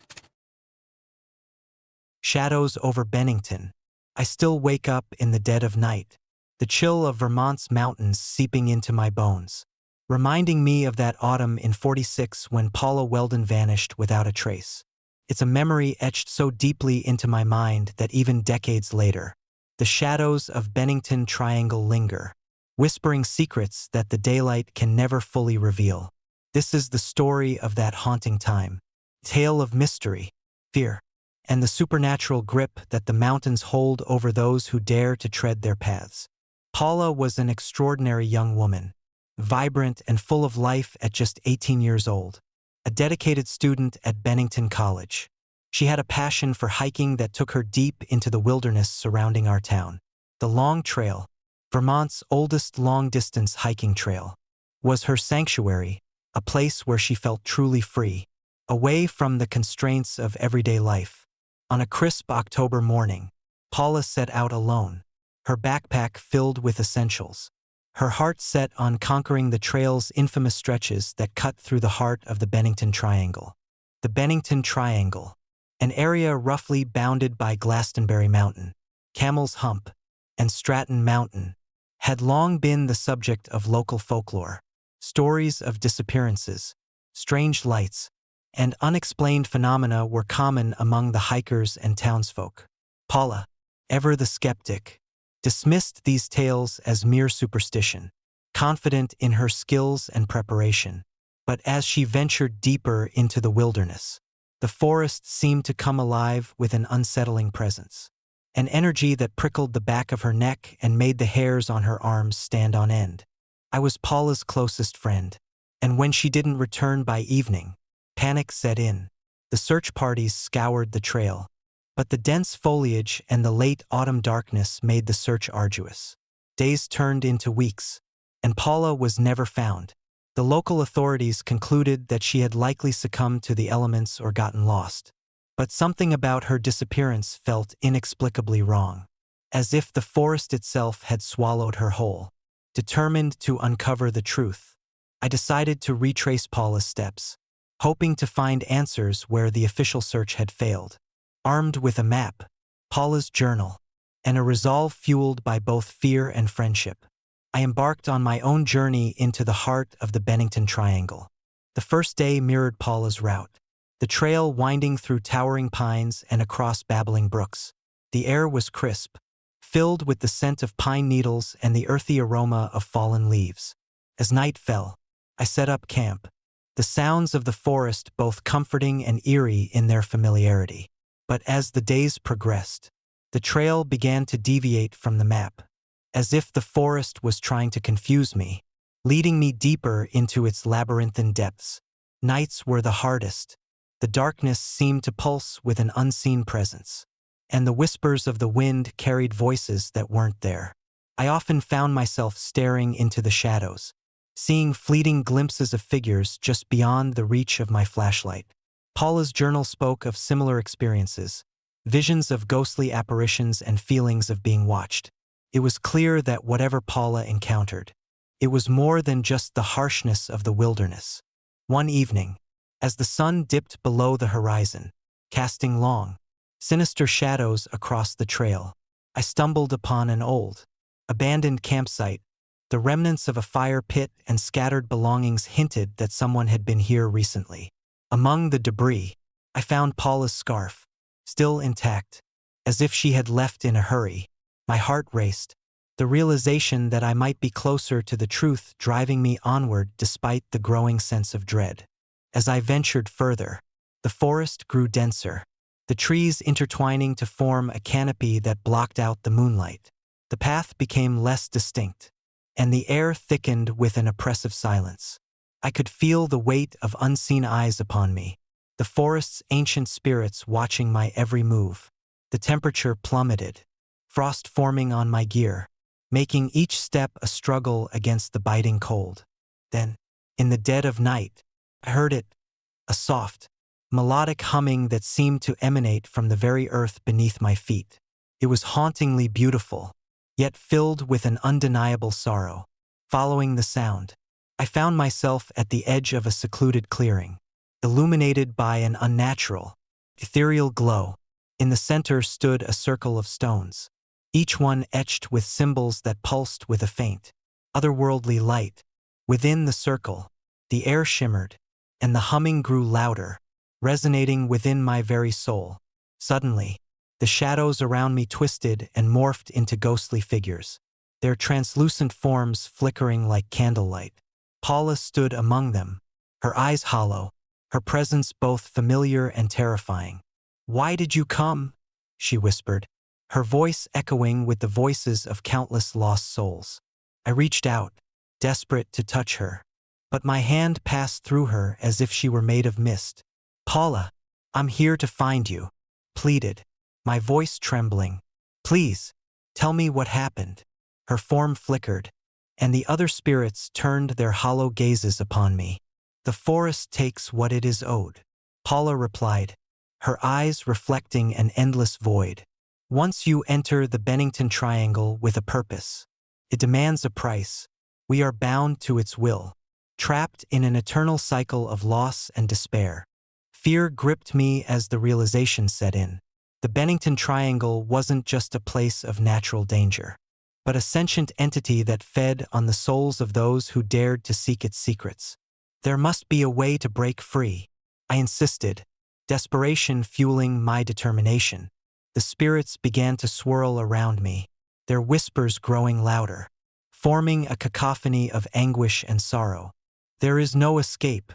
Shadows over Bennington. I still wake up in the dead of night, the chill of Vermont's mountains seeping into my bones, reminding me of that autumn in '46 when Paula Weldon vanished without a trace. It's a memory etched so deeply into my mind that even decades later, the shadows of Bennington Triangle linger, whispering secrets that the daylight can never fully reveal. This is the story of that haunting time, tale of mystery, fear, and the supernatural grip that the mountains hold over those who dare to tread their paths. Paula was an extraordinary young woman, vibrant and full of life at just 18 years old, a dedicated student at Bennington College. She had a passion for hiking that took her deep into the wilderness surrounding our town. The Long Trail, Vermont's oldest long-distance hiking trail, was her sanctuary, a place where she felt truly free, away from the constraints of everyday life. On a crisp October morning, Paula set out alone, her backpack filled with essentials, her heart set on conquering the trail's infamous stretches that cut through the heart of the Bennington Triangle. The Bennington Triangle, an area roughly bounded by Glastonbury Mountain, Camel's Hump, and Stratton Mountain, had long been the subject of local folklore. Stories of disappearances, strange lights, and unexplained phenomena were common among the hikers and townsfolk. Paula, ever the skeptic, dismissed these tales as mere superstition, confident in her skills and preparation. But as she ventured deeper into the wilderness, the forest seemed to come alive with an unsettling presence, an energy that prickled the back of her neck and made the hairs on her arms stand on end. I was Paula's closest friend, and when she didn't return by evening, panic set in. The search parties scoured the trail, but the dense foliage and the late autumn darkness made the search arduous. Days turned into weeks, and Paula was never found. The local authorities concluded that she had likely succumbed to the elements or gotten lost. But something about her disappearance felt inexplicably wrong, as if the forest itself had swallowed her whole. Determined to uncover the truth, I decided to retrace Paula's steps, hoping to find answers where the official search had failed. Armed with a map, Paula's journal, and a resolve fueled by both fear and friendship, I embarked on my own journey into the heart of the Bennington Triangle. The first day mirrored Paula's route, the trail winding through towering pines and across babbling brooks. The air was crisp, filled with the scent of pine needles and the earthy aroma of fallen leaves. As night fell, I set up camp, the sounds of the forest both comforting and eerie in their familiarity. But as the days progressed, the trail began to deviate from the map, as if the forest was trying to confuse me, leading me deeper into its labyrinthine depths. Nights were the hardest. The darkness seemed to pulse with an unseen presence, and the whispers of the wind carried voices that weren't there. I often found myself staring into the shadows, seeing fleeting glimpses of figures just beyond the reach of my flashlight. Paula's journal spoke of similar experiences, visions of ghostly apparitions and feelings of being watched. It was clear that whatever Paula encountered, it was more than just the harshness of the wilderness. One evening, as the sun dipped below the horizon, casting long, sinister shadows across the trail, I stumbled upon an old, abandoned campsite. The remnants of a fire pit and scattered belongings hinted that someone had been here recently. Among the debris, I found Paula's scarf, still intact, as if she had left in a hurry. My heart raced, the realization that I might be closer to the truth driving me onward despite the growing sense of dread. As I ventured further, the forest grew denser, the trees intertwining to form a canopy that blocked out the moonlight. The path became less distinct, and the air thickened with an oppressive silence. I could feel the weight of unseen eyes upon me, the forest's ancient spirits watching my every move. The temperature plummeted, frost forming on my gear, making each step a struggle against the biting cold. Then, in the dead of night, I heard it, a soft, melodic humming that seemed to emanate from the very earth beneath my feet. It was hauntingly beautiful, yet filled with an undeniable sorrow. Following the sound, I found myself at the edge of a secluded clearing, illuminated by an unnatural, ethereal glow. In the center stood a circle of stones, each one etched with symbols that pulsed with a faint, otherworldly light. Within the circle, the air shimmered, and the humming grew louder, resonating within my very soul. Suddenly, the shadows around me twisted and morphed into ghostly figures, their translucent forms flickering like candlelight. Paula stood among them, her eyes hollow, her presence both familiar and terrifying. "Why did you come?" she whispered, her voice echoing with the voices of countless lost souls. I reached out, desperate to touch her, but my hand passed through her as if she were made of mist. "Paula, I'm here to find you," pleaded, my voice trembling. "Please, tell me what happened." Her form flickered, and the other spirits turned their hollow gazes upon me. "The forest takes what it is owed," Paula replied, her eyes reflecting an endless void. "Once you enter the Bennington Triangle with a purpose, it demands a price. We are bound to its will, trapped in an eternal cycle of loss and despair." Fear gripped me as the realization set in. The Bennington Triangle wasn't just a place of natural danger, but a sentient entity that fed on the souls of those who dared to seek its secrets. There must be a way to break free, I insisted, desperation fueling my determination. The spirits began to swirl around me, their whispers growing louder, forming a cacophony of anguish and sorrow. "There is no escape,"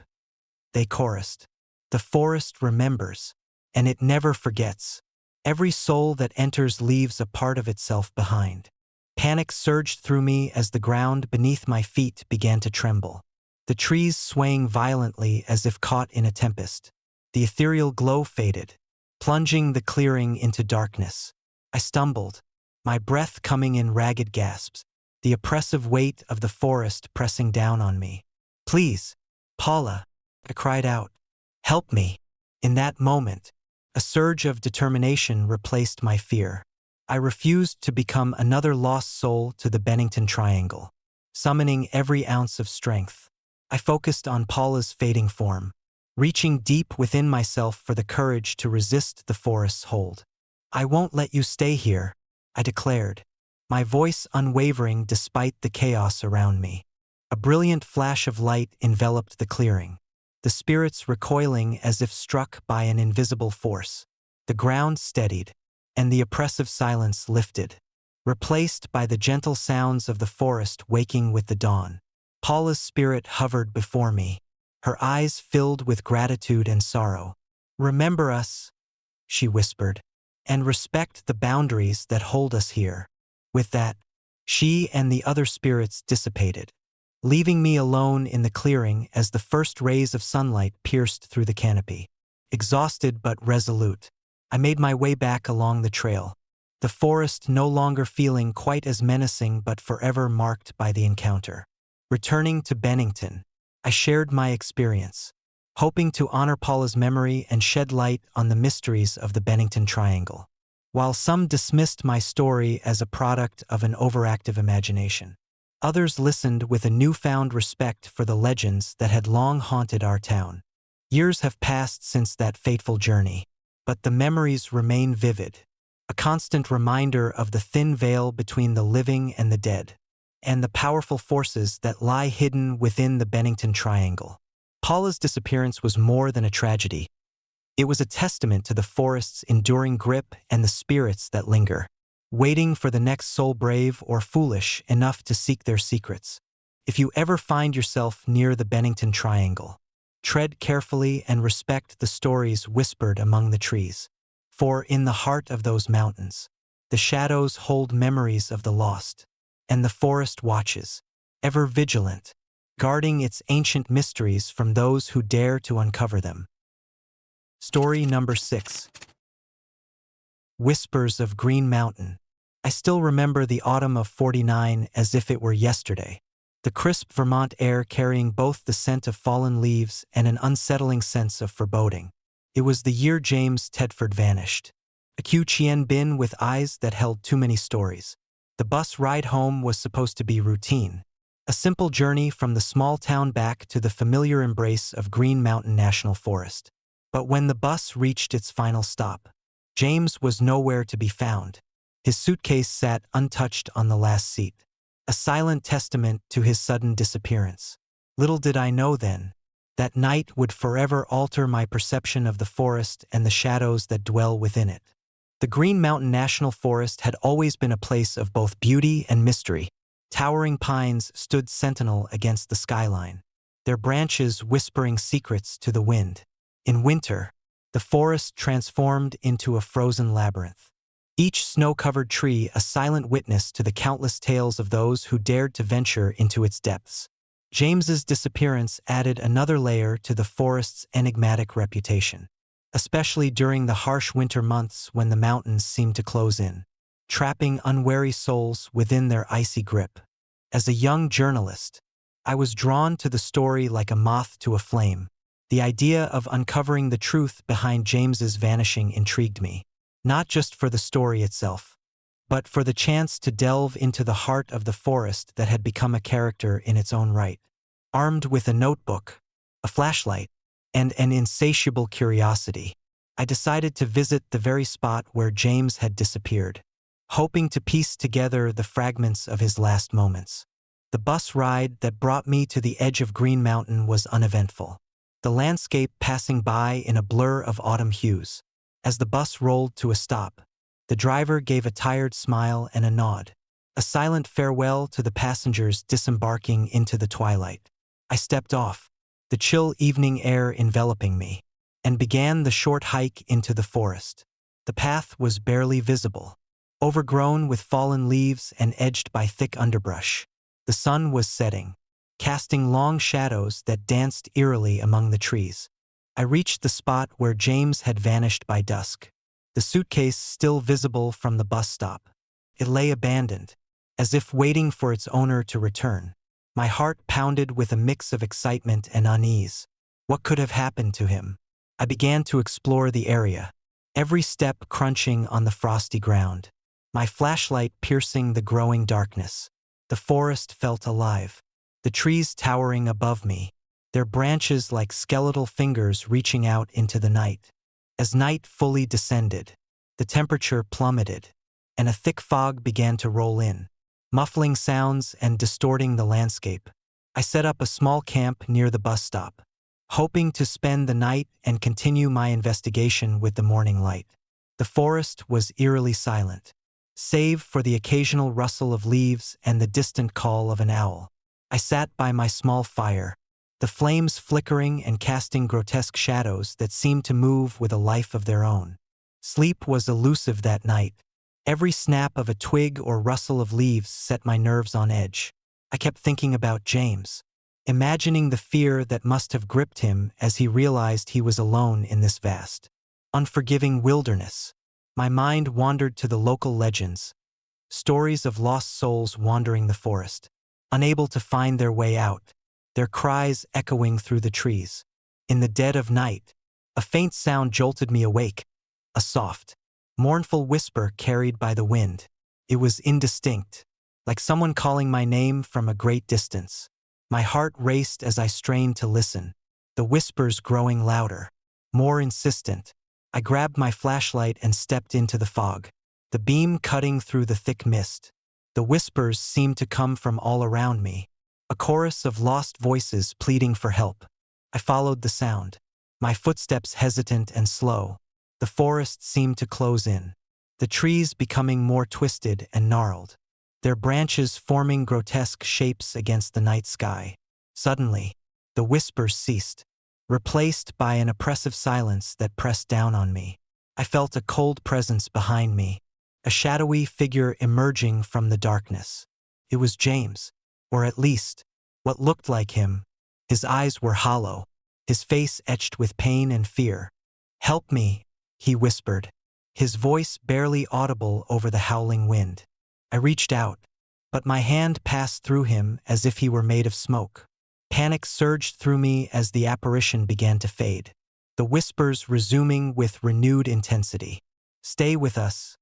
they chorused. "The forest remembers, and it never forgets. Every soul that enters leaves a part of itself behind." Panic surged through me as the ground beneath my feet began to tremble, the trees swaying violently as if caught in a tempest. The ethereal glow faded, plunging the clearing into darkness. I stumbled, my breath coming in ragged gasps, the oppressive weight of the forest pressing down on me. "Please, Paula," I cried out. "Help me." In that moment, a surge of determination replaced my fear. I refused to become another lost soul to the Bennington Triangle. Summoning every ounce of strength, I focused on Paula's fading form, reaching deep within myself for the courage to resist the forest's hold. "I won't let you stay here," I declared, my voice unwavering despite the chaos around me. A brilliant flash of light enveloped the clearing, the spirits recoiling as if struck by an invisible force. The ground steadied, and the oppressive silence lifted, replaced by the gentle sounds of the forest waking with the dawn. Paula's spirit hovered before me, her eyes filled with gratitude and sorrow. "Remember us," she whispered, "and respect the boundaries that hold us here." With that, she and the other spirits dissipated, leaving me alone in the clearing as the first rays of sunlight pierced through the canopy. Exhausted but resolute, I made my way back along the trail, the forest no longer feeling quite as menacing but forever marked by the encounter. Returning to Bennington, I shared my experience, hoping to honor Paula's memory and shed light on the mysteries of the Bennington Triangle. While some dismissed my story as a product of an overactive imagination, others listened with a newfound respect for the legends that had long haunted our town. Years have passed since that fateful journey, but the memories remain vivid, a constant reminder of the thin veil between the living and the dead, and the powerful forces that lie hidden within the Bennington Triangle. Paula's disappearance was more than a tragedy. It was a testament to the forest's enduring grip and the spirits that linger, waiting for the next soul brave or foolish enough to seek their secrets. If you ever find yourself near the Bennington Triangle, tread carefully and respect the stories whispered among the trees. For in the heart of those mountains, the shadows hold memories of the lost, and the forest watches, ever vigilant, guarding its ancient mysteries from those who dare to uncover them. Story number 6. Whispers of Green Mountain. I still remember the autumn of '49 as if it were yesterday. The crisp Vermont air carrying both the scent of fallen leaves and an unsettling sense of foreboding. It was the year James Tedford vanished. A Q Chien Bin with eyes that held too many stories. The bus ride home was supposed to be routine. A simple journey from the small town back to the familiar embrace of Green Mountain National Forest. But when the bus reached its final stop, James was nowhere to be found. His suitcase sat untouched on the last seat, a silent testament to his sudden disappearance. Little did I know then, that night would forever alter my perception of the forest and the shadows that dwell within it. The Green Mountain National Forest had always been a place of both beauty and mystery. Towering pines stood sentinel against the skyline, their branches whispering secrets to the wind. In winter, the forest transformed into a frozen labyrinth, each snow-covered tree a silent witness to the countless tales of those who dared to venture into its depths. James's disappearance added another layer to the forest's enigmatic reputation, especially during the harsh winter months when the mountains seemed to close in, trapping unwary souls within their icy grip. As a young journalist, I was drawn to the story like a moth to a flame. The idea of uncovering the truth behind James's vanishing intrigued me, not just for the story itself, but for the chance to delve into the heart of the forest that had become a character in its own right. Armed with a notebook, a flashlight, and an insatiable curiosity, I decided to visit the very spot where James had disappeared, hoping to piece together the fragments of his last moments. The bus ride that brought me to the edge of Green Mountain was uneventful, the landscape passing by in a blur of autumn hues. As the bus rolled to a stop, the driver gave a tired smile and a nod, a silent farewell to the passengers disembarking into the twilight. I stepped off, the chill evening air enveloping me, and began the short hike into the forest. The path was barely visible, overgrown with fallen leaves and edged by thick underbrush. The sun was setting, casting long shadows that danced eerily among the trees. I reached the spot where James had vanished by dusk, the suitcase still visible from the bus stop. It lay abandoned, as if waiting for its owner to return. My heart pounded with a mix of excitement and unease. What could have happened to him? I began to explore the area, every step crunching on the frosty ground, my flashlight piercing the growing darkness. The forest felt alive, the trees towering above me, their branches like skeletal fingers reaching out into the night. As night fully descended, the temperature plummeted, and a thick fog began to roll in, muffling sounds and distorting the landscape. I set up a small camp near the bus stop, hoping to spend the night and continue my investigation with the morning light. The forest was eerily silent, save for the occasional rustle of leaves and the distant call of an owl. I sat by my small fire, the flames flickering and casting grotesque shadows that seemed to move with a life of their own. Sleep was elusive that night. Every snap of a twig or rustle of leaves set my nerves on edge. I kept thinking about James, imagining the fear that must have gripped him as he realized he was alone in this vast, unforgiving wilderness. My mind wandered to the local legends, stories of lost souls wandering the forest, unable to find their way out, their cries echoing through the trees. In the dead of night, a faint sound jolted me awake, a soft, mournful whisper carried by the wind. It was indistinct, like someone calling my name from a great distance. My heart raced as I strained to listen, the whispers growing louder, more insistent. I grabbed my flashlight and stepped into the fog, the beam cutting through the thick mist. The whispers seemed to come from all around me, a chorus of lost voices pleading for help. I followed the sound, my footsteps hesitant and slow. The forest seemed to close in, the trees becoming more twisted and gnarled, their branches forming grotesque shapes against the night sky. Suddenly, the whispers ceased, replaced by an oppressive silence that pressed down on me. I felt a cold presence behind me, a shadowy figure emerging from the darkness. It was James, or at least, what looked like him. His eyes were hollow, his face etched with pain and fear. "Help me," he whispered, his voice barely audible over the howling wind. I reached out, but my hand passed through him as if he were made of smoke. Panic surged through me as the apparition began to fade, the whispers resuming with renewed intensity. "Stay with us,"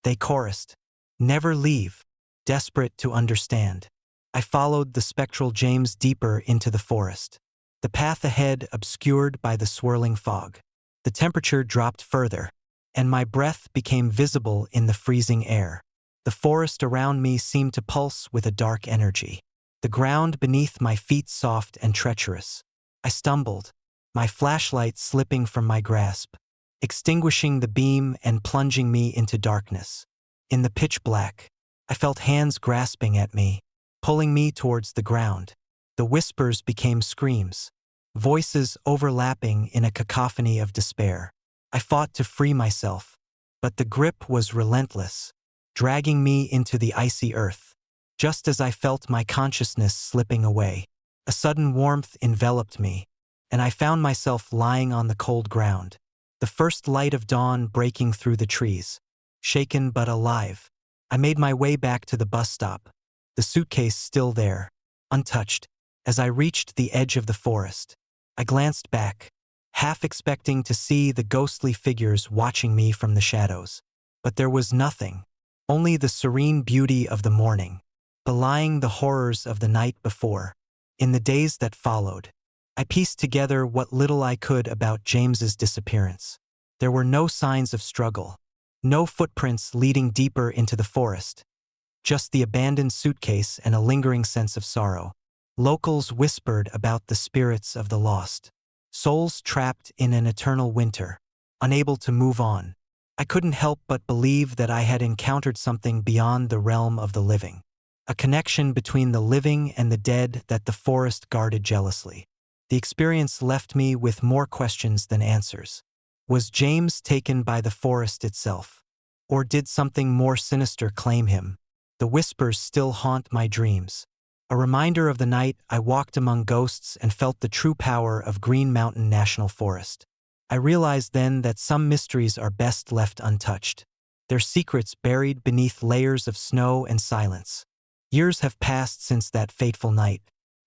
they chorused. "Never leave," desperate to understand. I followed the spectral James deeper into the forest, the path ahead obscured by the swirling fog. The temperature dropped further, and my breath became visible in the freezing air. The forest around me seemed to pulse with a dark energy, the ground beneath my feet soft and treacherous. I stumbled, my flashlight slipping from my grasp, extinguishing the beam and plunging me into darkness. In the pitch black, I felt hands grasping at me, pulling me towards the ground. The whispers became screams, voices overlapping in a cacophony of despair. I fought to free myself, but the grip was relentless, dragging me into the icy earth. Just as I felt my consciousness slipping away, a sudden warmth enveloped me, and I found myself lying on the cold ground, the first light of dawn breaking through the trees. Shaken but alive, I made my way back to the bus stop, the suitcase still there, untouched. As I reached the edge of the forest, I glanced back, half expecting to see the ghostly figures watching me from the shadows. But there was nothing, only the serene beauty of the morning, belying the horrors of the night before. In the days that followed, I pieced together what little I could about James's disappearance. There were no signs of struggle, no footprints leading deeper into the forest, just the abandoned suitcase and a lingering sense of sorrow. Locals whispered about the spirits of the lost, souls trapped in an eternal winter, unable to move on. I couldn't help but believe that I had encountered something beyond the realm of the living, a connection between the living and the dead that the forest guarded jealously. The experience left me with more questions than answers. Was James taken by the forest itself? Or did something more sinister claim him? The whispers still haunt my dreams, a reminder of the night I walked among ghosts and felt the true power of Green Mountain National Forest. I realized then that some mysteries are best left untouched, their secrets buried beneath layers of snow and silence. Years have passed since that fateful night,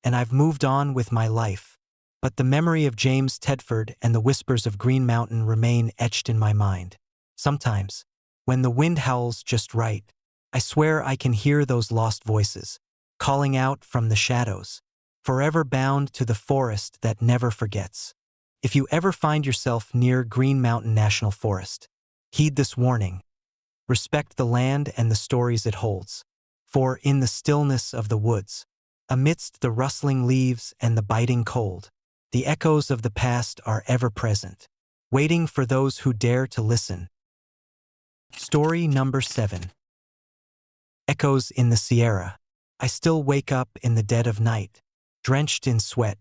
and I've moved on with my life. But the memory of James Tedford and the whispers of Green Mountain remain etched in my mind. Sometimes, when the wind howls just right, I swear I can hear those lost voices, calling out from the shadows, forever bound to the forest that never forgets. If you ever find yourself near Green Mountain National Forest, heed this warning. Respect the land and the stories it holds. For in the stillness of the woods, amidst the rustling leaves and the biting cold, the echoes of the past are ever present, waiting for those who dare to listen. Story number 7. Echoes in the Sierra. I still wake up in the dead of night, drenched in sweat,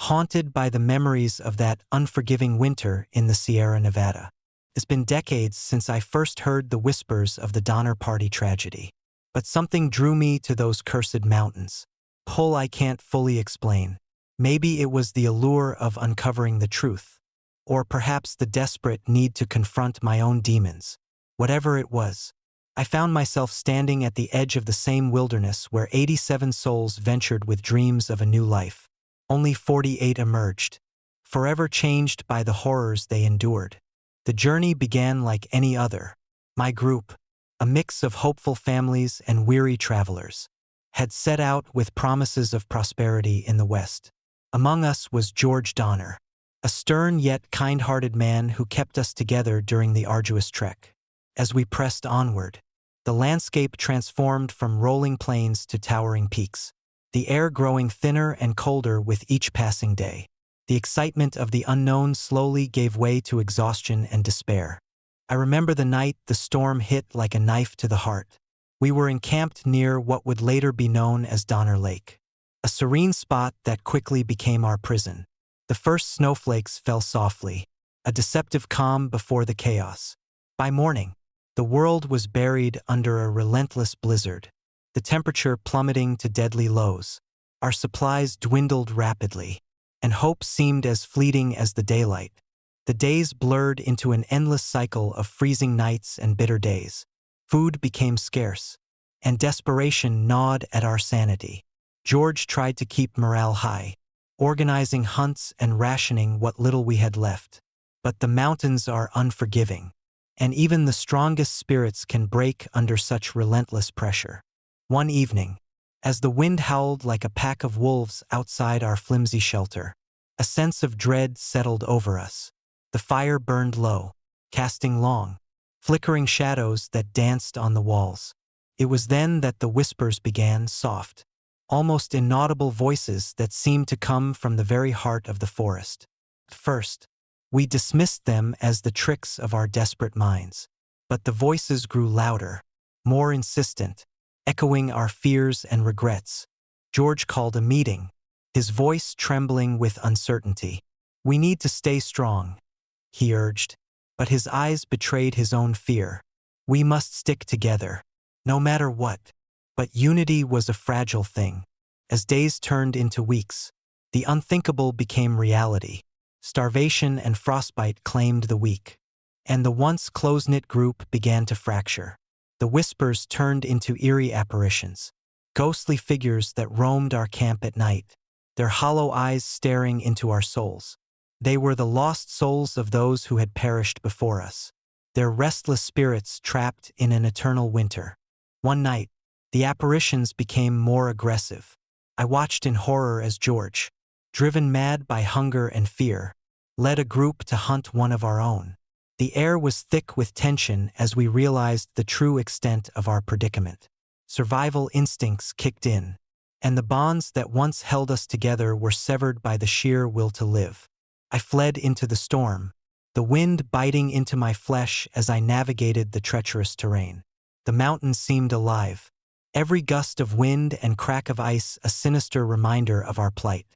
haunted by the memories of that unforgiving winter in the Sierra Nevada. It's been decades since I first heard the whispers of the Donner Party tragedy. But something drew me to those cursed mountains. Pull I can't fully explain. Maybe it was the allure of uncovering the truth, or perhaps the desperate need to confront my own demons. Whatever it was, I found myself standing at the edge of the same wilderness where 87 souls ventured with dreams of a new life. Only 48 emerged, forever changed by the horrors they endured. The journey began like any other. My group, a mix of hopeful families and weary travelers, had set out with promises of prosperity in the West. Among us was George Donner, a stern yet kind-hearted man who kept us together during the arduous trek. As we pressed onward, the landscape transformed from rolling plains to towering peaks, the air growing thinner and colder with each passing day. The excitement of the unknown slowly gave way to exhaustion and despair. I remember the night the storm hit like a knife to the heart. We were encamped near what would later be known as Donner Lake, a serene spot that quickly became our prison. The first snowflakes fell softly, a deceptive calm before the chaos. By morning, the world was buried under a relentless blizzard, the temperature plummeting to deadly lows. Our supplies dwindled rapidly, and hope seemed as fleeting as the daylight. The days blurred into an endless cycle of freezing nights and bitter days. Food became scarce, and desperation gnawed at our sanity. George tried to keep morale high, organizing hunts and rationing what little we had left. But the mountains are unforgiving, and even the strongest spirits can break under such relentless pressure. One evening, as the wind howled like a pack of wolves outside our flimsy shelter, a sense of dread settled over us. The fire burned low, casting long, flickering shadows that danced on the walls. It was then that the whispers began, soft, almost inaudible voices that seemed to come from the very heart of the forest. At first, we dismissed them as the tricks of our desperate minds. But the voices grew louder, more insistent, echoing our fears and regrets. George called a meeting, his voice trembling with uncertainty. "We need to stay strong," he urged, but his eyes betrayed his own fear. "We must stick together, no matter what." But unity was a fragile thing. As days turned into weeks, the unthinkable became reality. Starvation and frostbite claimed the weak, and the once close-knit group began to fracture. The whispers turned into eerie apparitions, ghostly figures that roamed our camp at night, their hollow eyes staring into our souls. They were the lost souls of those who had perished before us, their restless spirits trapped in an eternal winter. One night, the apparitions became more aggressive. I watched in horror as George, driven mad by hunger and fear, led a group to hunt one of our own. The air was thick with tension as we realized the true extent of our predicament. Survival instincts kicked in, and the bonds that once held us together were severed by the sheer will to live. I fled into the storm, the wind biting into my flesh as I navigated the treacherous terrain. The mountains seemed alive, every gust of wind and crack of ice a sinister reminder of our plight.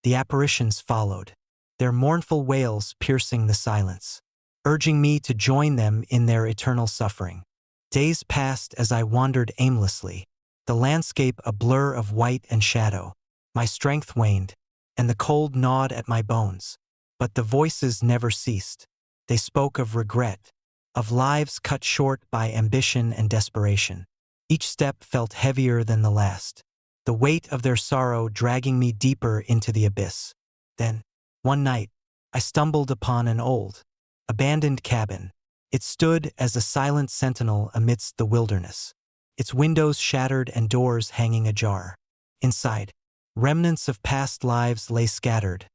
The apparitions followed, their mournful wails piercing the silence, urging me to join them in their eternal suffering. Days passed as I wandered aimlessly, the landscape a blur of white and shadow. My strength waned, and the cold gnawed at my bones. But the voices never ceased. They spoke of regret, of lives cut short by ambition and desperation. Each step felt heavier than the last, the weight of their sorrow dragging me deeper into the abyss. Then, one night, I stumbled upon an old, abandoned cabin. It stood as a silent sentinel amidst the wilderness, its windows shattered and doors hanging ajar. Inside, remnants of past lives lay scattered,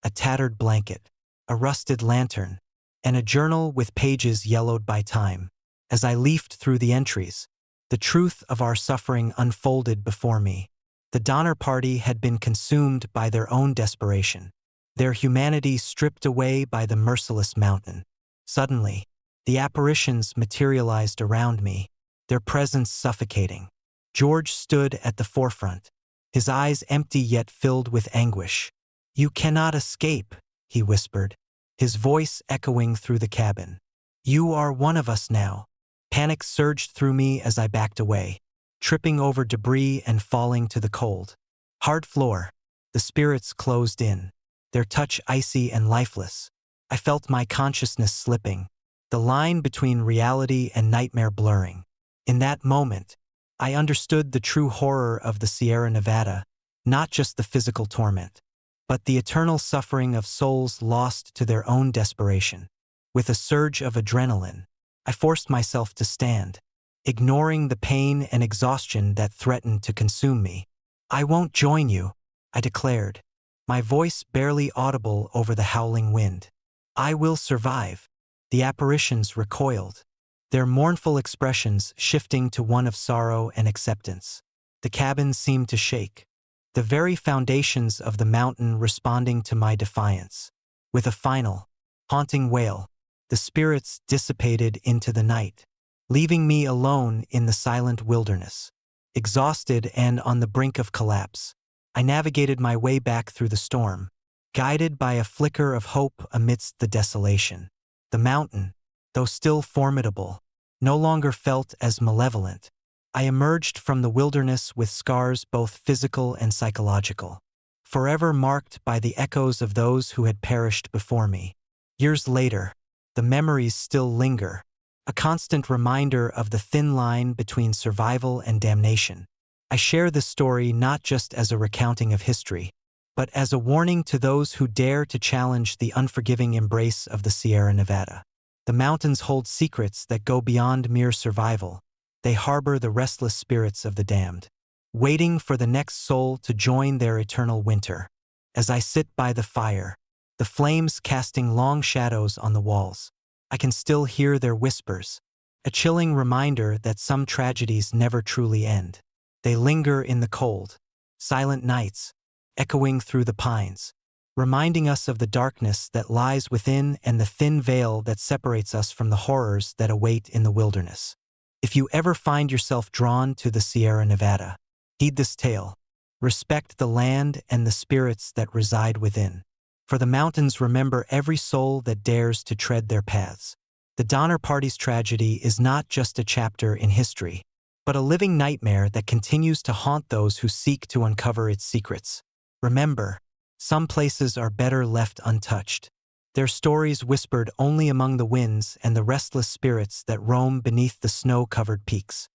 a tattered blanket, a rusted lantern, and a journal with pages yellowed by time. As I leafed through the entries, the truth of our suffering unfolded before me. The Donner Party had been consumed by their own desperation, their humanity stripped away by the merciless mountain. Suddenly, the apparitions materialized around me, their presence suffocating. George stood at the forefront, his eyes empty yet filled with anguish. "You cannot escape," he whispered, his voice echoing through the cabin. "You are one of us now." Panic surged through me as I backed away, tripping over debris and falling to the cold, hard floor. The spirits closed in, their touch icy and lifeless. I felt my consciousness slipping, the line between reality and nightmare blurring. In that moment, I understood the true horror of the Sierra Nevada, not just the physical torment, but the eternal suffering of souls lost to their own desperation. With a surge of adrenaline, I forced myself to stand, ignoring the pain and exhaustion that threatened to consume me. "I won't join you," I declared, my voice barely audible over the howling wind. "I will survive." The apparitions recoiled, their mournful expressions shifting to one of sorrow and acceptance. The cabin seemed to shake, the very foundations of the mountain responding to my defiance. With a final, haunting wail, the spirits dissipated into the night, leaving me alone in the silent wilderness. Exhausted and on the brink of collapse, I navigated my way back through the storm, guided by a flicker of hope amidst the desolation. The mountain, though still formidable, no longer felt as malevolent. I emerged from the wilderness with scars both physical and psychological, forever marked by the echoes of those who had perished before me. Years later, the memories still linger, a constant reminder of the thin line between survival and damnation. I share this story not just as a recounting of history, but as a warning to those who dare to challenge the unforgiving embrace of the Sierra Nevada. The mountains hold secrets that go beyond mere survival. They harbor the restless spirits of the damned, waiting for the next soul to join their eternal winter. As I sit by the fire, the flames casting long shadows on the walls, I can still hear their whispers, a chilling reminder that some tragedies never truly end. They linger in the cold, silent nights, echoing through the pines, reminding us of the darkness that lies within and the thin veil that separates us from the horrors that await in the wilderness. If you ever find yourself drawn to the Sierra Nevada, heed this tale. Respect the land and the spirits that reside within. For the mountains remember every soul that dares to tread their paths. The Donner Party's tragedy is not just a chapter in history, but a living nightmare that continues to haunt those who seek to uncover its secrets. Remember, some places are better left untouched, their stories whispered only among the winds and the restless spirits that roam beneath the snow-covered peaks.